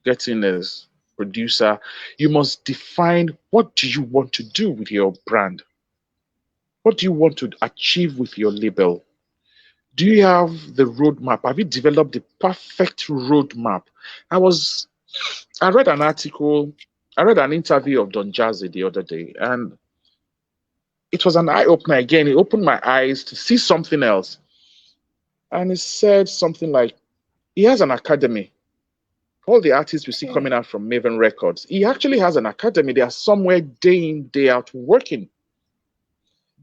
getting a producer. You must define, what do you want to do with your brand? What do you want to achieve with your label? Do you have the roadmap? Have you developed the perfect roadmap? I read an article, I read an interview of Don Jazzy the other day, and it was an eye opener again. It opened my eyes to see something else. And it said something like, he has an academy. All the artists we see coming out from Maven Records, he actually has an academy. They are somewhere day in, day out working.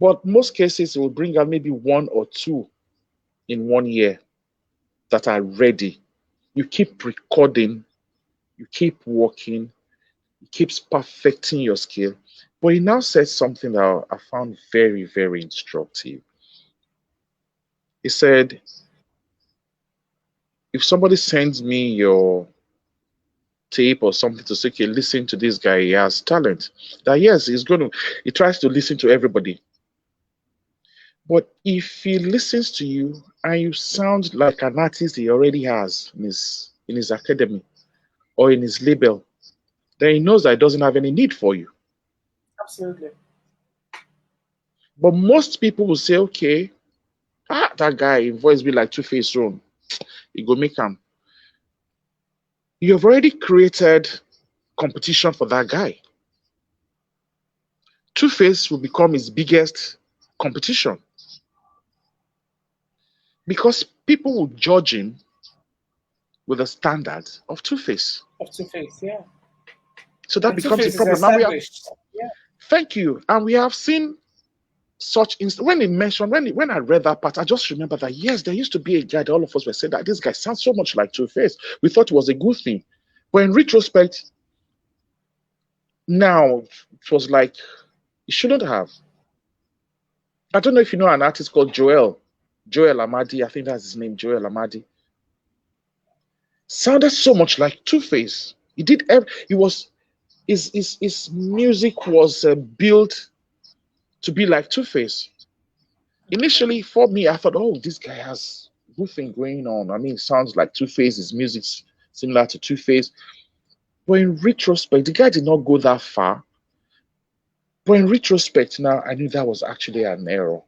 But most cases, it will bring out maybe one or two in 1 year that are ready. You keep recording, you keep working, it keeps perfecting your skill. But he now said something that I found very, very instructive. He said, if somebody sends me your tape or something to say, okay, listen to this guy, he has talent, that yes, he tries to listen to everybody. But if he listens to you and you sound like an artist he already has in his academy or in his label, then he knows that he doesn't have any need for you.
Absolutely.
But most people will say, okay, that guy voice be like Two-Face own. You go make him. You have already created competition for that guy. Two-Face will become his biggest competition because people will judge him with the standards of Two-Face.
Of Two-Face, yeah.
So that becomes a problem. Now
yeah.
Thank you. And we have seen such when I read that part, I just remember that yes, there used to be a guy that all of us were saying that this guy sounds so much like Two-Face. We thought it was a good thing. But in retrospect, now it was like he shouldn't have. I don't know if you know an artist called Joel Amadi. I think that's his name, Joel Amadi. Sounded so much like Two-Face. He did. His music was built to be like Two-Face. Initially, for me, I thought, oh, this guy has a good thing going on. I mean, it sounds like Two-Face. His music's similar to Two-Face. But in retrospect, the guy did not go that far. But in retrospect, now I knew that was actually an error.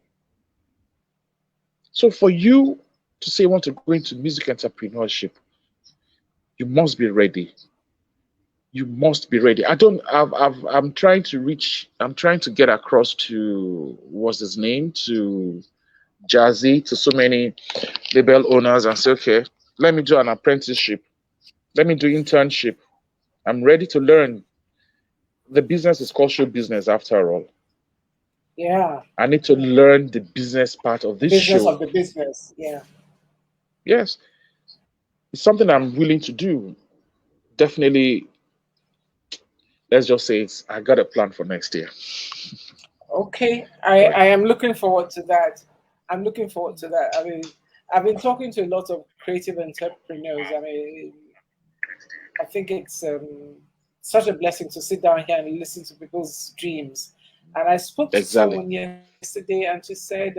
So for you to say you want to go into music entrepreneurship, you must be ready. You must be ready. I'm trying to get across to, what's his name, to Jazzy, to so many label owners and say, okay, let me do an apprenticeship. Let me do internship. I'm ready to learn. The business is called show business after all.
Yeah.
I need to learn the business part of this
business
show.
Of the business, yeah.
Yes. It's something I'm willing to do. Definitely, let's just say I got a plan for next year.
Okay. I am looking forward to that. I'm looking forward to that. I mean, I've been talking to a lot of creative entrepreneurs. I mean, I think it's such a blessing to sit down here and listen to people's dreams. And I spoke to someone yesterday, and she said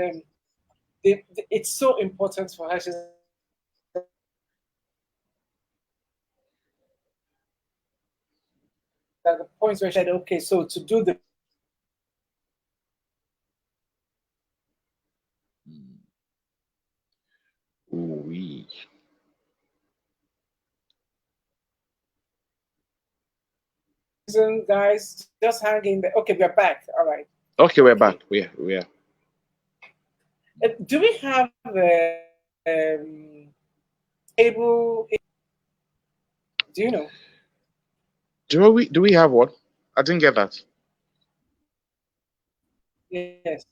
it's so important for her. She's at the point where she said, okay, so to do the
Oui.
guys, just hang in there. Okay, we're back. All right.
Okay, we're back. We are.
Do we have able? Do you know?
Do we have what? I didn't get that.
Yes.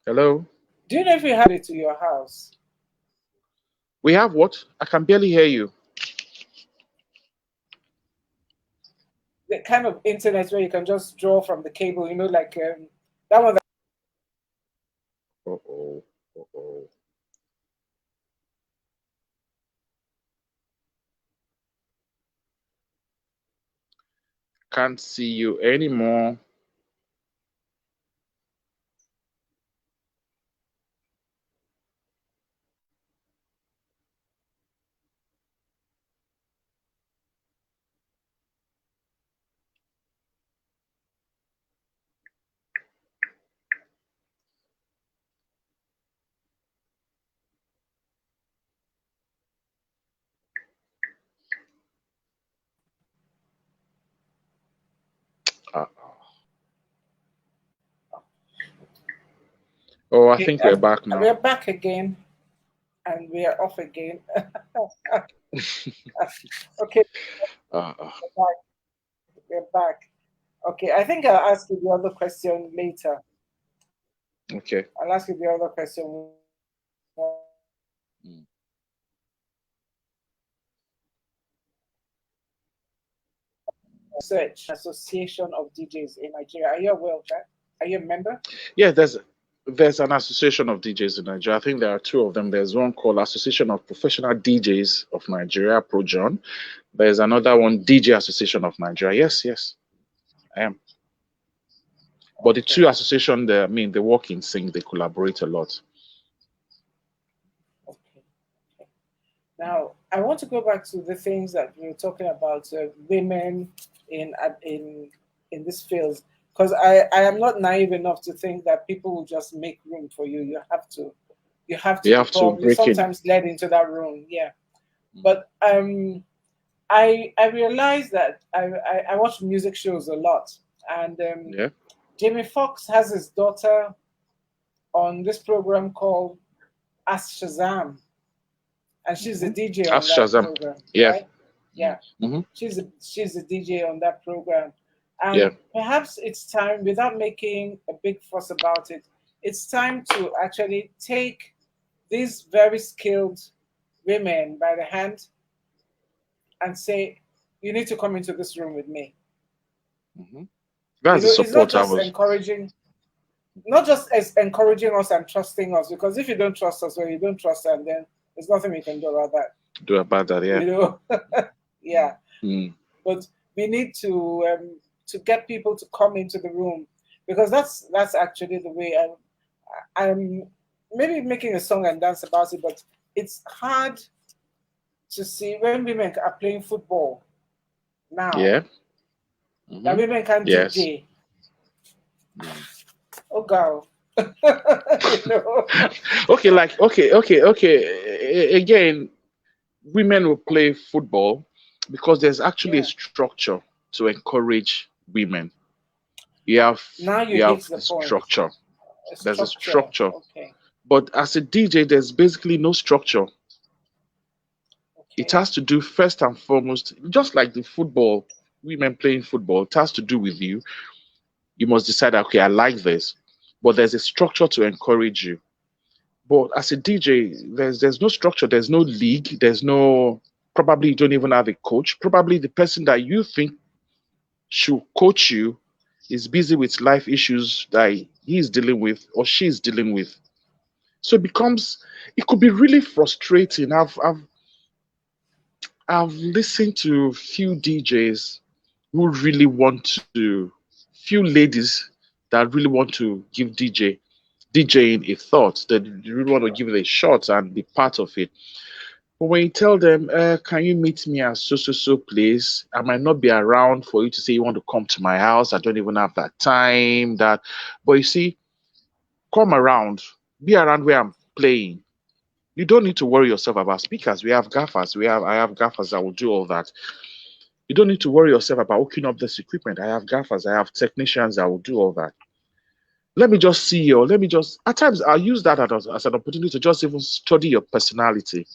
Hello?
Do you know if you have it to your house?
We have what? I can barely hear you.
The kind of internet where you can just draw from the cable, like that one.
Uh-oh. Uh-oh. Can't see you anymore. Oh, I
Okay,
think we're back
we
now.
are back again, and we are off again. Okay,
Uh,
we're back. We're back. Okay, I think I'll ask you the other question later.
okay.
I'll ask you the other question.
Mm.
Search Association of DJs in Nigeria. Are you aware of that? Are you a member?
Yeah, there's an association of DJs in Nigeria. I think there are two of them. There's one called Association of Professional DJs of Nigeria, Projon. There's another one, DJ Association of Nigeria. Yes, yes, I am. But the
Okay.
two associations, I mean, they work in sync. They collaborate a lot.
Okay. Now, I want to go back to the things that we were talking about, women in in this field, because I am not naive enough to think that people will just make room for you. You have to
You
be
have to
probably
break in.
sometimes led into that room. Yeah, but I realized that I watch music shows a lot, and
Yeah.
Jamie Foxx has his daughter on this program called Ask Shazam, and she's a
Mm-hmm.
DJ on
Ask
that
Shazam.
program,
Yeah.
right? Yeah,
Mm-hmm.
she's a DJ on that program,
Yeah.
and perhaps it's time, without making a big fuss about it, it's time to actually take these very skilled women by the hand and say, "You need to come into this room with me."
Mm-hmm. That's the
It's not
support I
just
was.
encouraging, not just as encouraging us and trusting us, because if you don't trust us, well, you don't trust us, then there's nothing we can do about that.
Do about that. Yeah.
You know, yeah.
Mm.
But we need to get people to come into the room, because that's actually the way I'm maybe making a song and dance about it, but it's hard to see when women are playing football now
Yeah.
that
Mm-hmm.
women can
Yes.
DJ.
Mm.
Oh, girl. You know.
Okay, like okay. Again, women will play football because there's actually a
Yeah.
structure to encourage women. You have
Now you
you have
hit the
the
point.
structure.
A
There's a
structure.
structure.
Okay.
But as a DJ, there's basically no structure. It
Okay.
has to do first and foremost, just like the football, women playing football, it has to do with you. You must decide, okay, I like this. But there's a structure to encourage you. But as a DJ, there's no structure, there's no league, there's no, probably you don't even have a coach. Probably the person that you think should coach you is busy with life issues that he's dealing with or she's dealing with. So it could be really frustrating. I've listened to few DJs who really want to, few ladies that really want to give DJing a thought, that you really want to give it a shot and be part of it. But when you tell them, can you meet me at so place? I might not be around for you to say you want to come to my house. I don't even have that time. But you see, come around, be around where I'm playing. You don't need to worry yourself about speakers. We have gaffers. I have gaffers that will do all that. You don't need to worry yourself about hooking up this equipment. I have gaffers. I have technicians that will do all that. Let me just see you. Let me just. At times, I'll use that as an opportunity to just even study your personality.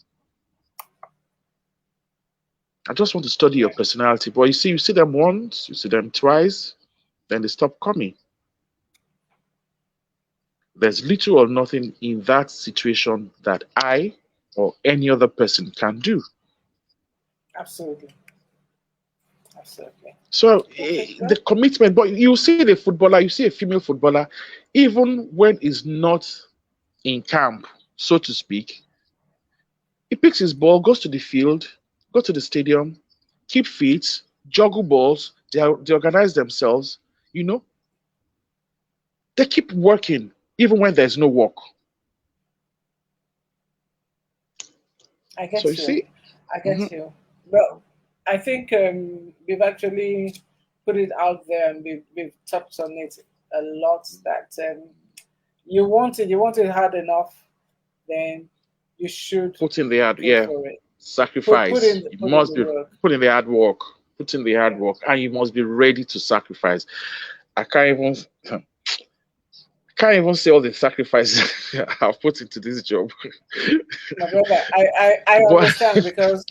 I just want to study your
Yeah.
personality. But you see them once, you see them twice, then they stop coming. There's little or nothing in that situation that I or any other person can do.
Absolutely. Absolutely.
So
Okay,
the
good.
commitment, but you see the footballer, you see a female footballer, even when he's not in camp, so to speak, he picks his ball, goes to the field, go to the stadium, keep fit, juggle balls, they organize themselves, you know, they keep working even when there's no work.
I
So
get
you
you.
see,
I
mhm,
get you. Well, I think we've actually put it out there, and we've touched on it a lot, that you want it hard enough, then you should
put in the hard,
go
yeah,
for it.
sacrifice. You
Put in
must
the
be
work.
put in the hard work, put in the hard
Yeah.
work, and you must be ready to sacrifice. I can't even can't even say all the sacrifices I've put into this job.
My brother, I understand because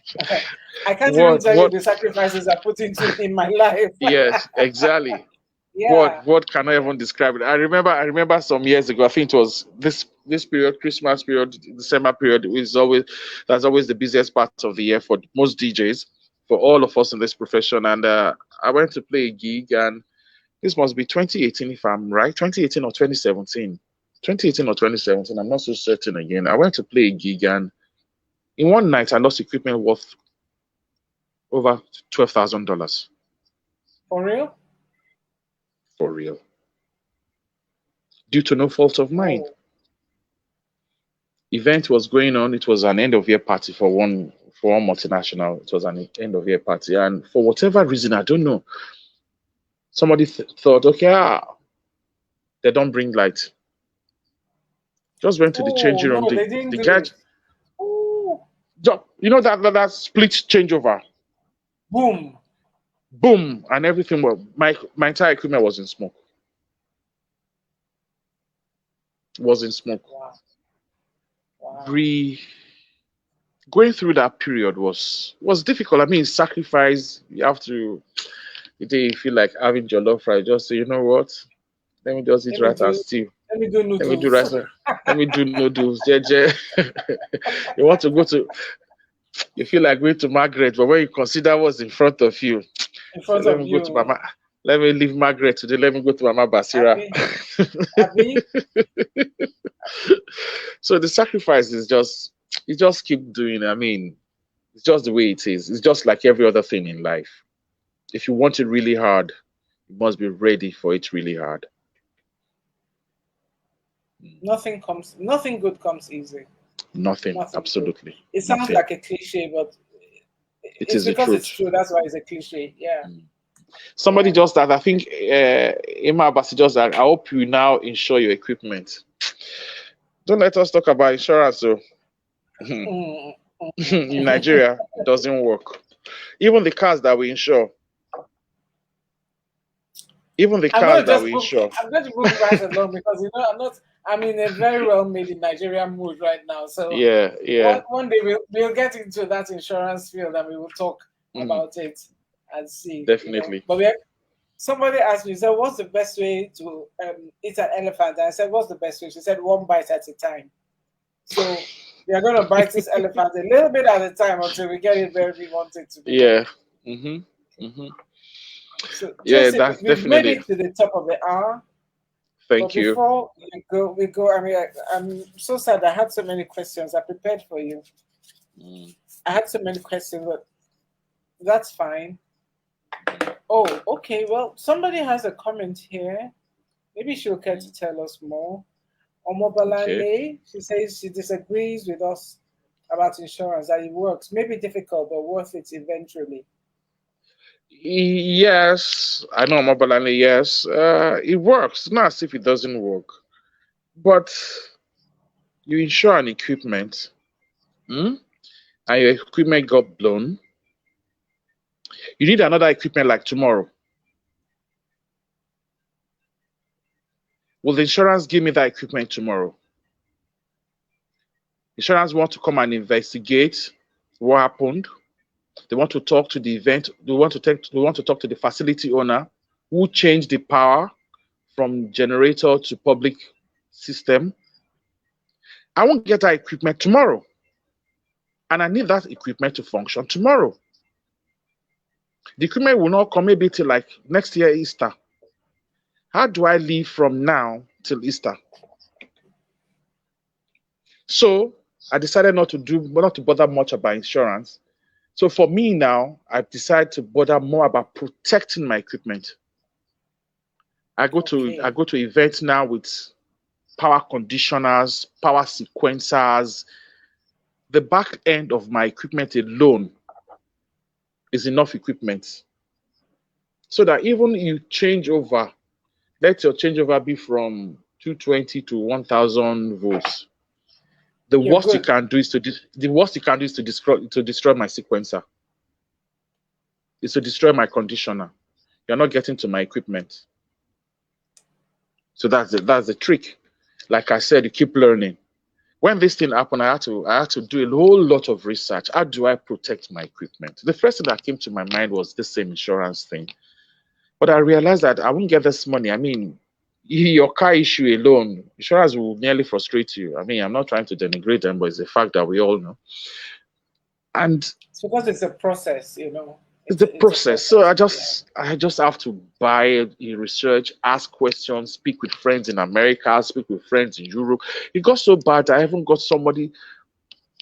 I can't even tell you the sacrifices I put into in my life.
Yes, exactly.
Yeah.
What can I even describe it? I remember some years ago, I think it was this period, Christmas period, December period, that's always the busiest part of the year for most DJs, for all of us in this profession. And I went to play a gig, and this must be 2018 if I'm right, 2018 or 2017. 2018 or 2017, I'm not so certain again. I went to play a gig, and in one night I lost equipment worth over $12,000.
For real?
For real. Due to no fault of mine.
Oh.
Event was going on. It was an end of year party for one multinational. It was an end of year party, and for whatever reason, I don't know, somebody thought, okay, they don't bring light. Just went to the changing room.
No, they didn't
the
do
guy,
it. Oh.
you know that split changeover.
Boom.
Boom, and everything was my entire equipment was in smoke. Was in smoke.
Wow. Wow.
Going through that period was difficult. I mean, sacrifice. You have to. The day you feel like having jollof rice, just say, you know what? Let me just eat rice and stew.
Let me do noodles.
Let me do rice. Let me do noodles. You want to go to. You feel like going to Margaret, but when you consider what's in front of you,
let
me go to Mama. Let me leave Margaret today. Let me go to Mama Basira.
Happy?
So the sacrifice is you just keep doing it. I mean, it's just the way it is. It's just like every other thing in life. If you want it really hard, you must be ready for it really hard.
Nothing good comes easy.
Nothing absolutely.
Good. It sounds like a cliche, but
it is
because
the truth.
It's true. That's why it's a cliche. Yeah.
Somebody just that I think Emma Abasi just that I hope you now insure your equipment. Don't let us talk about insurance though. In Nigeria, it doesn't work. Even the cars that we insure. I'm going
to book price alone because I'm in a very well-made in Nigerian mood right now. So
yeah.
One day we'll get into that insurance field and we will talk about it and see.
Definitely.
But somebody asked me, so what's the best way to eat an elephant? And I said, what's the best way? She said, one bite at a time. So we are going to bite this elephant a little bit at a time until we get it where we want it to be.
Yeah.
So
that's
we've
definitely
made it to the top of the hour.
Thank you.
Before we go. I mean, I'm so sad. I had so many questions. I prepared for you. I had so many questions, but that's fine. Oh, okay. Well, somebody has a comment here. Maybe she'll care to tell us more. Omobalande, she says she disagrees with us about insurance, that it works. Maybe difficult, but worth it eventually.
Yes, I know Omobalande, yes. It works. Not as if it doesn't work. But you insure an equipment, and your equipment got blown. You need another equipment like tomorrow. Will the insurance give me that equipment tomorrow? Insurance want to come and investigate what happened. They want to talk to the event. They want to talk to the facility owner who changed the power from generator to public system. I won't get that equipment tomorrow. And I need that equipment to function tomorrow. The equipment will not come maybe till like next year Easter. How do I live from now till Easter? So I decided not to bother much about insurance. So for me now, I've decided to bother more about protecting my equipment. I go to events now with power conditioners, power sequencers. The back end of my equipment alone is enough equipment. So that even you change over, let your changeover be from 220 to 1000 volts. The worst you can do is to destroy my sequencer. Is to destroy my conditioner. You're not getting to my equipment. So that's the trick. like I said, you keep learning. When this thing happened, I had to do a whole lot of research. How do I protect my equipment? The first thing that came to my mind was the same insurance thing. But I realized that I won't get this money. I mean, your car issue alone, insurance will nearly frustrate you. I mean, I'm not trying to denigrate them, but it's a fact that we all know. And
it's because it's a process, you know.
It's the process. So I just have to buy research, ask questions, speak with friends in America, speak with friends in Europe. It got so bad I even got somebody.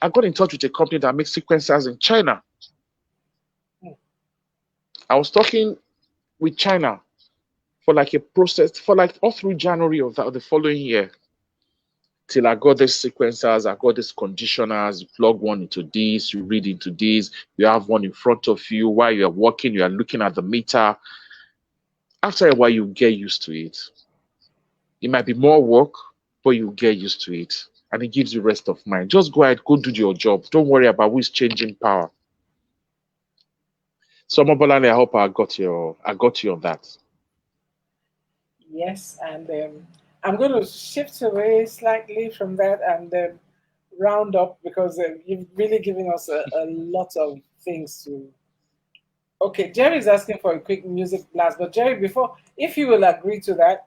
I got in touch with a company that makes sequencers in China. I was talking with China for like a process for like all through January of the following year. Till I got these sequencers, I got these conditioners, you plug one into this, you read into this, you have one in front of you. While you're working, you are looking at the meter. After a while, you get used to it. It might be more work, but you get used to it. And it gives you rest of mind. Just go ahead, go do your job. Don't worry about who is changing power. So Mobolani, I hope I got you on that.
Yes, and I'm going to shift away slightly from that and round up because you've really given us a lot of things to. Okay, Jerry is asking for a quick music blast, but Jerry, before, if you will agree to that,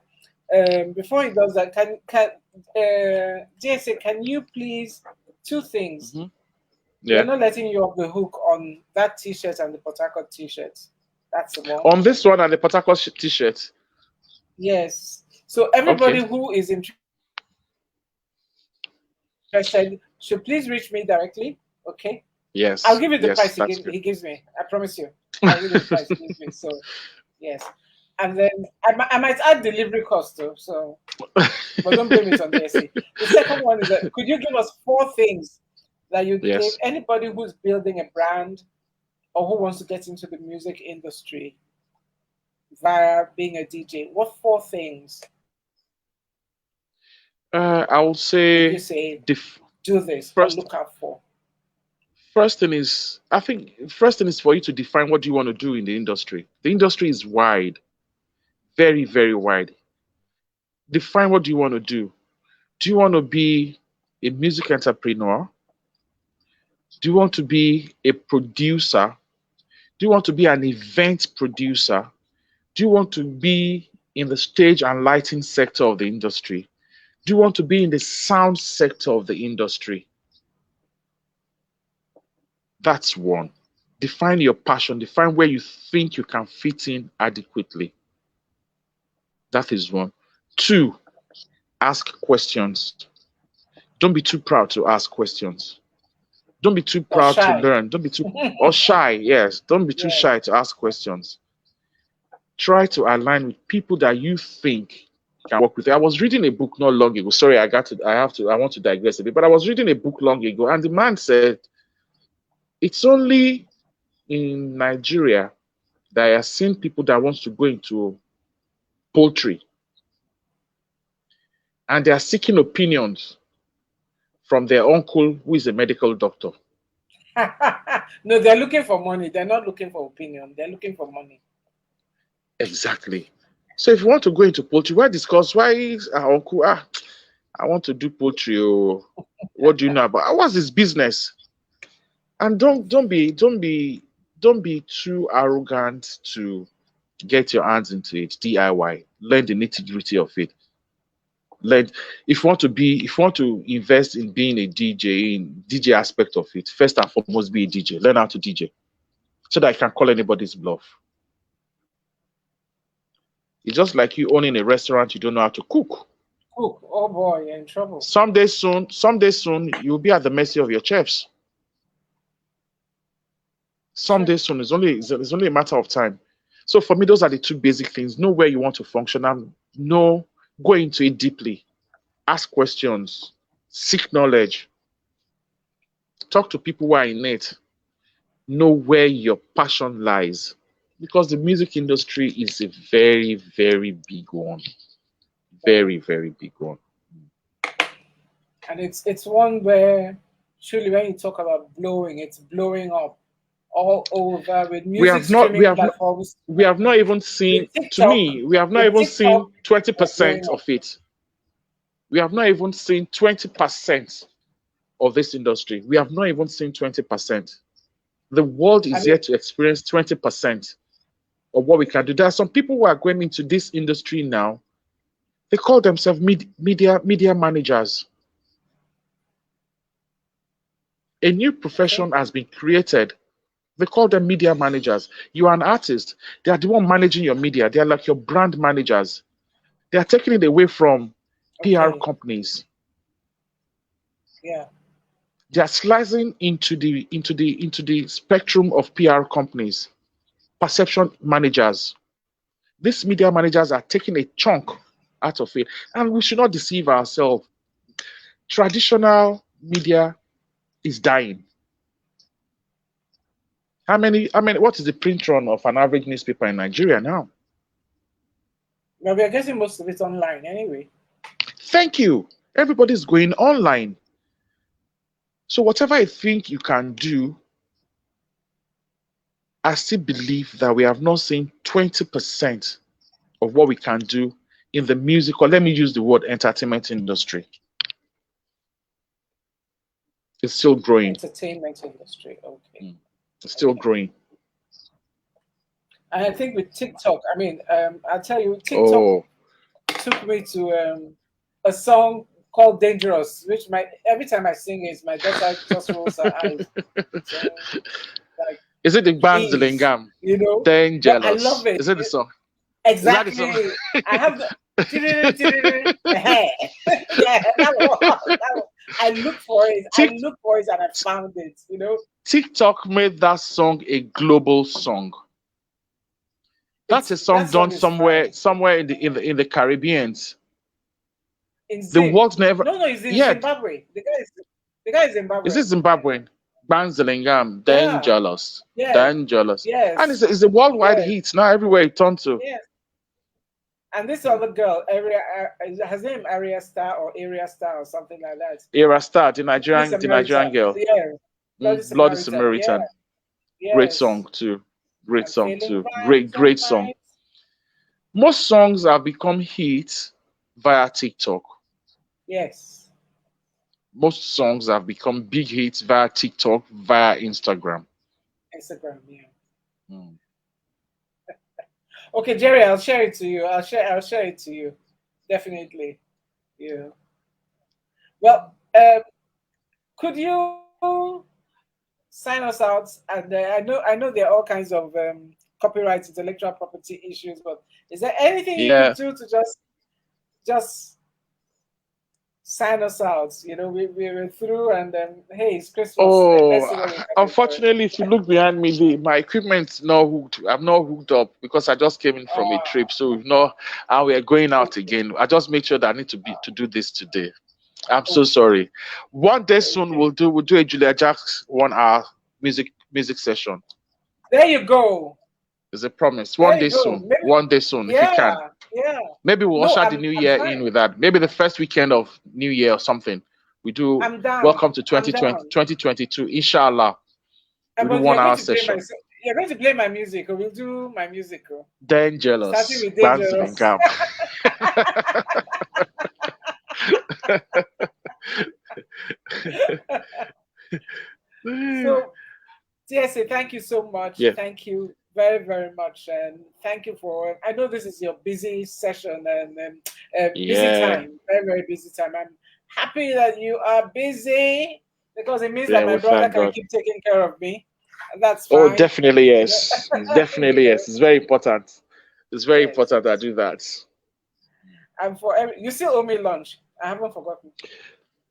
before he does that, JSA, can you please, two things.
Mm-hmm. Yeah.
We're not letting you off the hook on that T-shirt and the Port Harcourt T-shirt. That's the one.
On this one and the Port Harcourt T-shirt.
Yes. So everybody who is interested should please reach me directly. Okay.
Yes.
I'll give you the price he gives me. I promise you. I'll give you the price he gives me. So yes. And then I might add delivery cost too. So but don't blame it on the SC. The second one is that could you give us 4 things that you give anybody who's building a brand or who wants to get into the music industry via being a DJ? What 4 things?
I would say
you say do this first, look out for.
First thing is for you to define what you want to do in the industry. The industry is wide, very, very wide. Define what you want to do. Do you want to be a music entrepreneur? Do you want to be a producer? Do you want to be an event producer? Do you want to be in the stage and lighting sector of the industry? Do you want to be in the sound sector of the industry? That's one. Define your passion. Define where you think you can fit in adequately. That is one. 2, ask questions. Don't be too proud to ask questions. Don't be too proud to learn. Don't be too or shy. Yes, don't be too shy to ask questions. Try to align with people that you think can work with. I was reading a book not long ago. Sorry, I want to digress a bit, but I was reading a book long ago, and the man said it's only in Nigeria that I have seen people that wants to go into poultry, and they are seeking opinions from their uncle who is a medical doctor.
No, they're looking for money. They're not looking for opinion. They're looking for money.
Exactly. So if you want to go into poultry, why discuss why our uncle? I want to do poultry. Or what do you know about? What's this business? And don't be too arrogant to get your hands into it. DIY. Learn the nitty-gritty of it. If you want to invest in being a DJ, in DJ aspect of it, first and foremost be a DJ. Learn how to DJ, so that you can call anybody's bluff. It's just like you owning a restaurant, you don't know how to cook.
Oh boy, you're in trouble.
Someday soon, you'll be at the mercy of your chefs. Someday soon, it's only a matter of time. So for me, those are the 2 basic things. Know where you want to function and go into it deeply. Ask questions. Seek knowledge. Talk to people who are in it. Know where your passion lies. Because the music industry is a very, very big one. Very, very big one.
And it's one where, truly, when you talk about blowing, it's blowing up all over with music streaming platforms.
We have not even seen, to me, we have not even seen 20% of it. We have not even seen 20% of this industry. We have not even seen 20%. The world is yet to experience 20% of what we can do. There are some people who are going into this industry now. They call themselves media managers. A new profession has been created. They call them media managers. You are an artist. They are the one managing your media. They are like your brand managers. They are taking it away from PR companies.
Yeah.
They are slicing into the spectrum of PR companies, perception managers. These media managers are taking a chunk out of it, and we should not deceive ourselves. Traditional media is dying. What is the print run of an average newspaper in Nigeria now?
Well, we are getting most of it online anyway.
Thank you. Everybody's going online. So whatever I think you can do, I still believe that we have not seen 20% of what we can do in the music, or let me use the word entertainment industry. It's still growing.
Entertainment industry, okay.
It's still growing.
And I think with TikTok, I mean, I'll tell you, TikTok took me to a song called Dangerous, which every time I sing it, my daughter just rolls her eyes. So, like,
is it the Bands the Lingam?
You know,
Dangerous.
I love it.
Is it the song?
Exactly. Is that the song? I have the I look for it. And I found it. You know,
TikTok made that song a global song. That's a song done somewhere in the Caribbean. The world never.
No, it's in Zimbabwe. The guy is Zimbabwe.
Is it Zimbabwean? Banzillingham, Dangerous.
Yeah.
Dangerous.
Yes.
And it's a worldwide hit now. Everywhere it turns to.
Yes. And this other girl, her name Aria Star or something like that.
Aria Star, the Nigerian girl.
Yeah.
Bloody Samaritan.
Yeah.
Great song too. Great song too. Great song. Most songs have become hits via TikTok.
Yes.
Most songs have become big hits via TikTok, via Instagram.
Yeah. Okay, Jerry, I'll share it to you. I'll share it to you. Definitely. Yeah. Well, could you sign us out? And I know there are all kinds of copyright, intellectual property issues, but is there anything you can do to just sign us out? You know, we were through, and then hey, it's Christmas.
Unfortunately, if you look behind me, my equipment's not hooked. I'm not hooked up because I just came in from a trip, so we know how we are going out again. I just make sure that I need to do this today. I'm so sorry. One day soon we'll do a Julia Jacks 1 hour music session.
There you go.
It's a promise. One day soon, if you can.
Yeah.
Maybe we'll usher the new year in with that. Maybe the first weekend of New Year or something. We do welcome to 2022. Inshallah. We'll do 1 hour session.
You're going to play my music, or we'll do my music.
Dangerous.
Starting with Dangerous. So, TSA, thank you so much.
Yeah.
Thank you very, very much, and thank you for. I know this is your busy session and busy time, very, very busy time. I'm happy that you are busy because it means that my brother can keep taking care of me. And that's fine.
Oh, definitely yes, definitely yes. It's very important. It's very important I do that.
And you still owe me lunch. I haven't forgotten.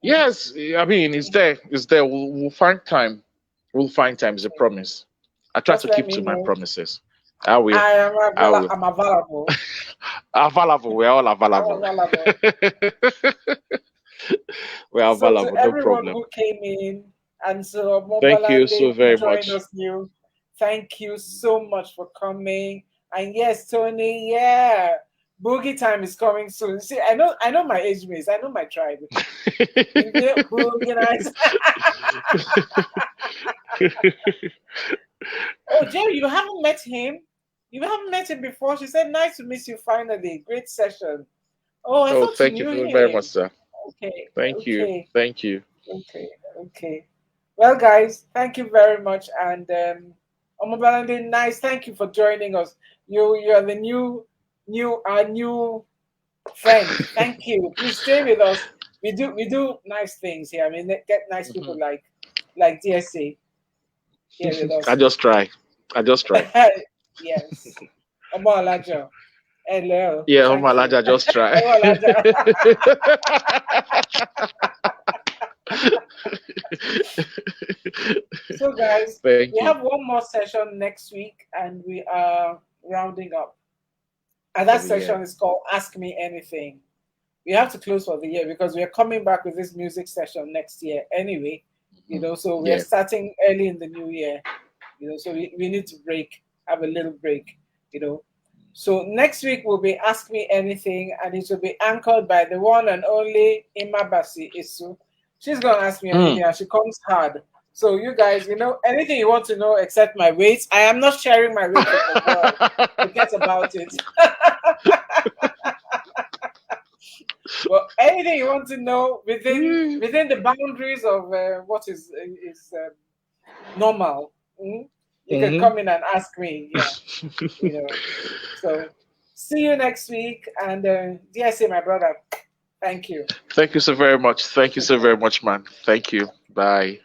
Yes, I mean it's there. It's there. We'll find time. We'll find time. It's a promise. I try to keep to my promises. I will.
I'm available.
Available. We're all available. We're available.
To
no
everyone
problem.
Who came in, and so
thank you so very much.
Thank you so much for coming. And yes, Tony. Yeah. Boogie time is coming soon. See, I know my age mates. I know my tribe. Boogie nights. Oh, Jerry, you haven't met him? You haven't met him before? She said, nice to meet you finally. Great session. Oh, I thought
thank you very much, sir.
Okay.
Thank you.
Okay.
Thank you.
Okay. Okay. Well, guys, thank you very much. And Omobalande, nice. Thank you for joining us. You're the our new friend. Thank you. Please stay with us. We do nice things here. I mean, get nice people like DSA here with us.
I just try.
Yes. Omalajo. Hello.
Yeah,
Thank you.
Omalaja, just try.
So, guys,
Thank
we
you.
have one more session next week, and we are rounding up. And that session is called Ask Me Anything. We have to close for the year because we are coming back with this music session next year anyway. So we are starting early in the new year. So we need to have a little break. So next week will be Ask Me Anything, and it will be anchored by the one and only Imabasi Isu. She's gonna ask me anything, and she comes hard. So you guys, anything you want to know except my weight, I am not sharing my weight with the world. Forget about it. Well, anything you want to know within the boundaries of what is normal, you can come in and ask me. Yeah, So, see you next week, and DSA, my brother. Thank you.
Thank you so very much. Thank you so very much, man. Thank you. Bye.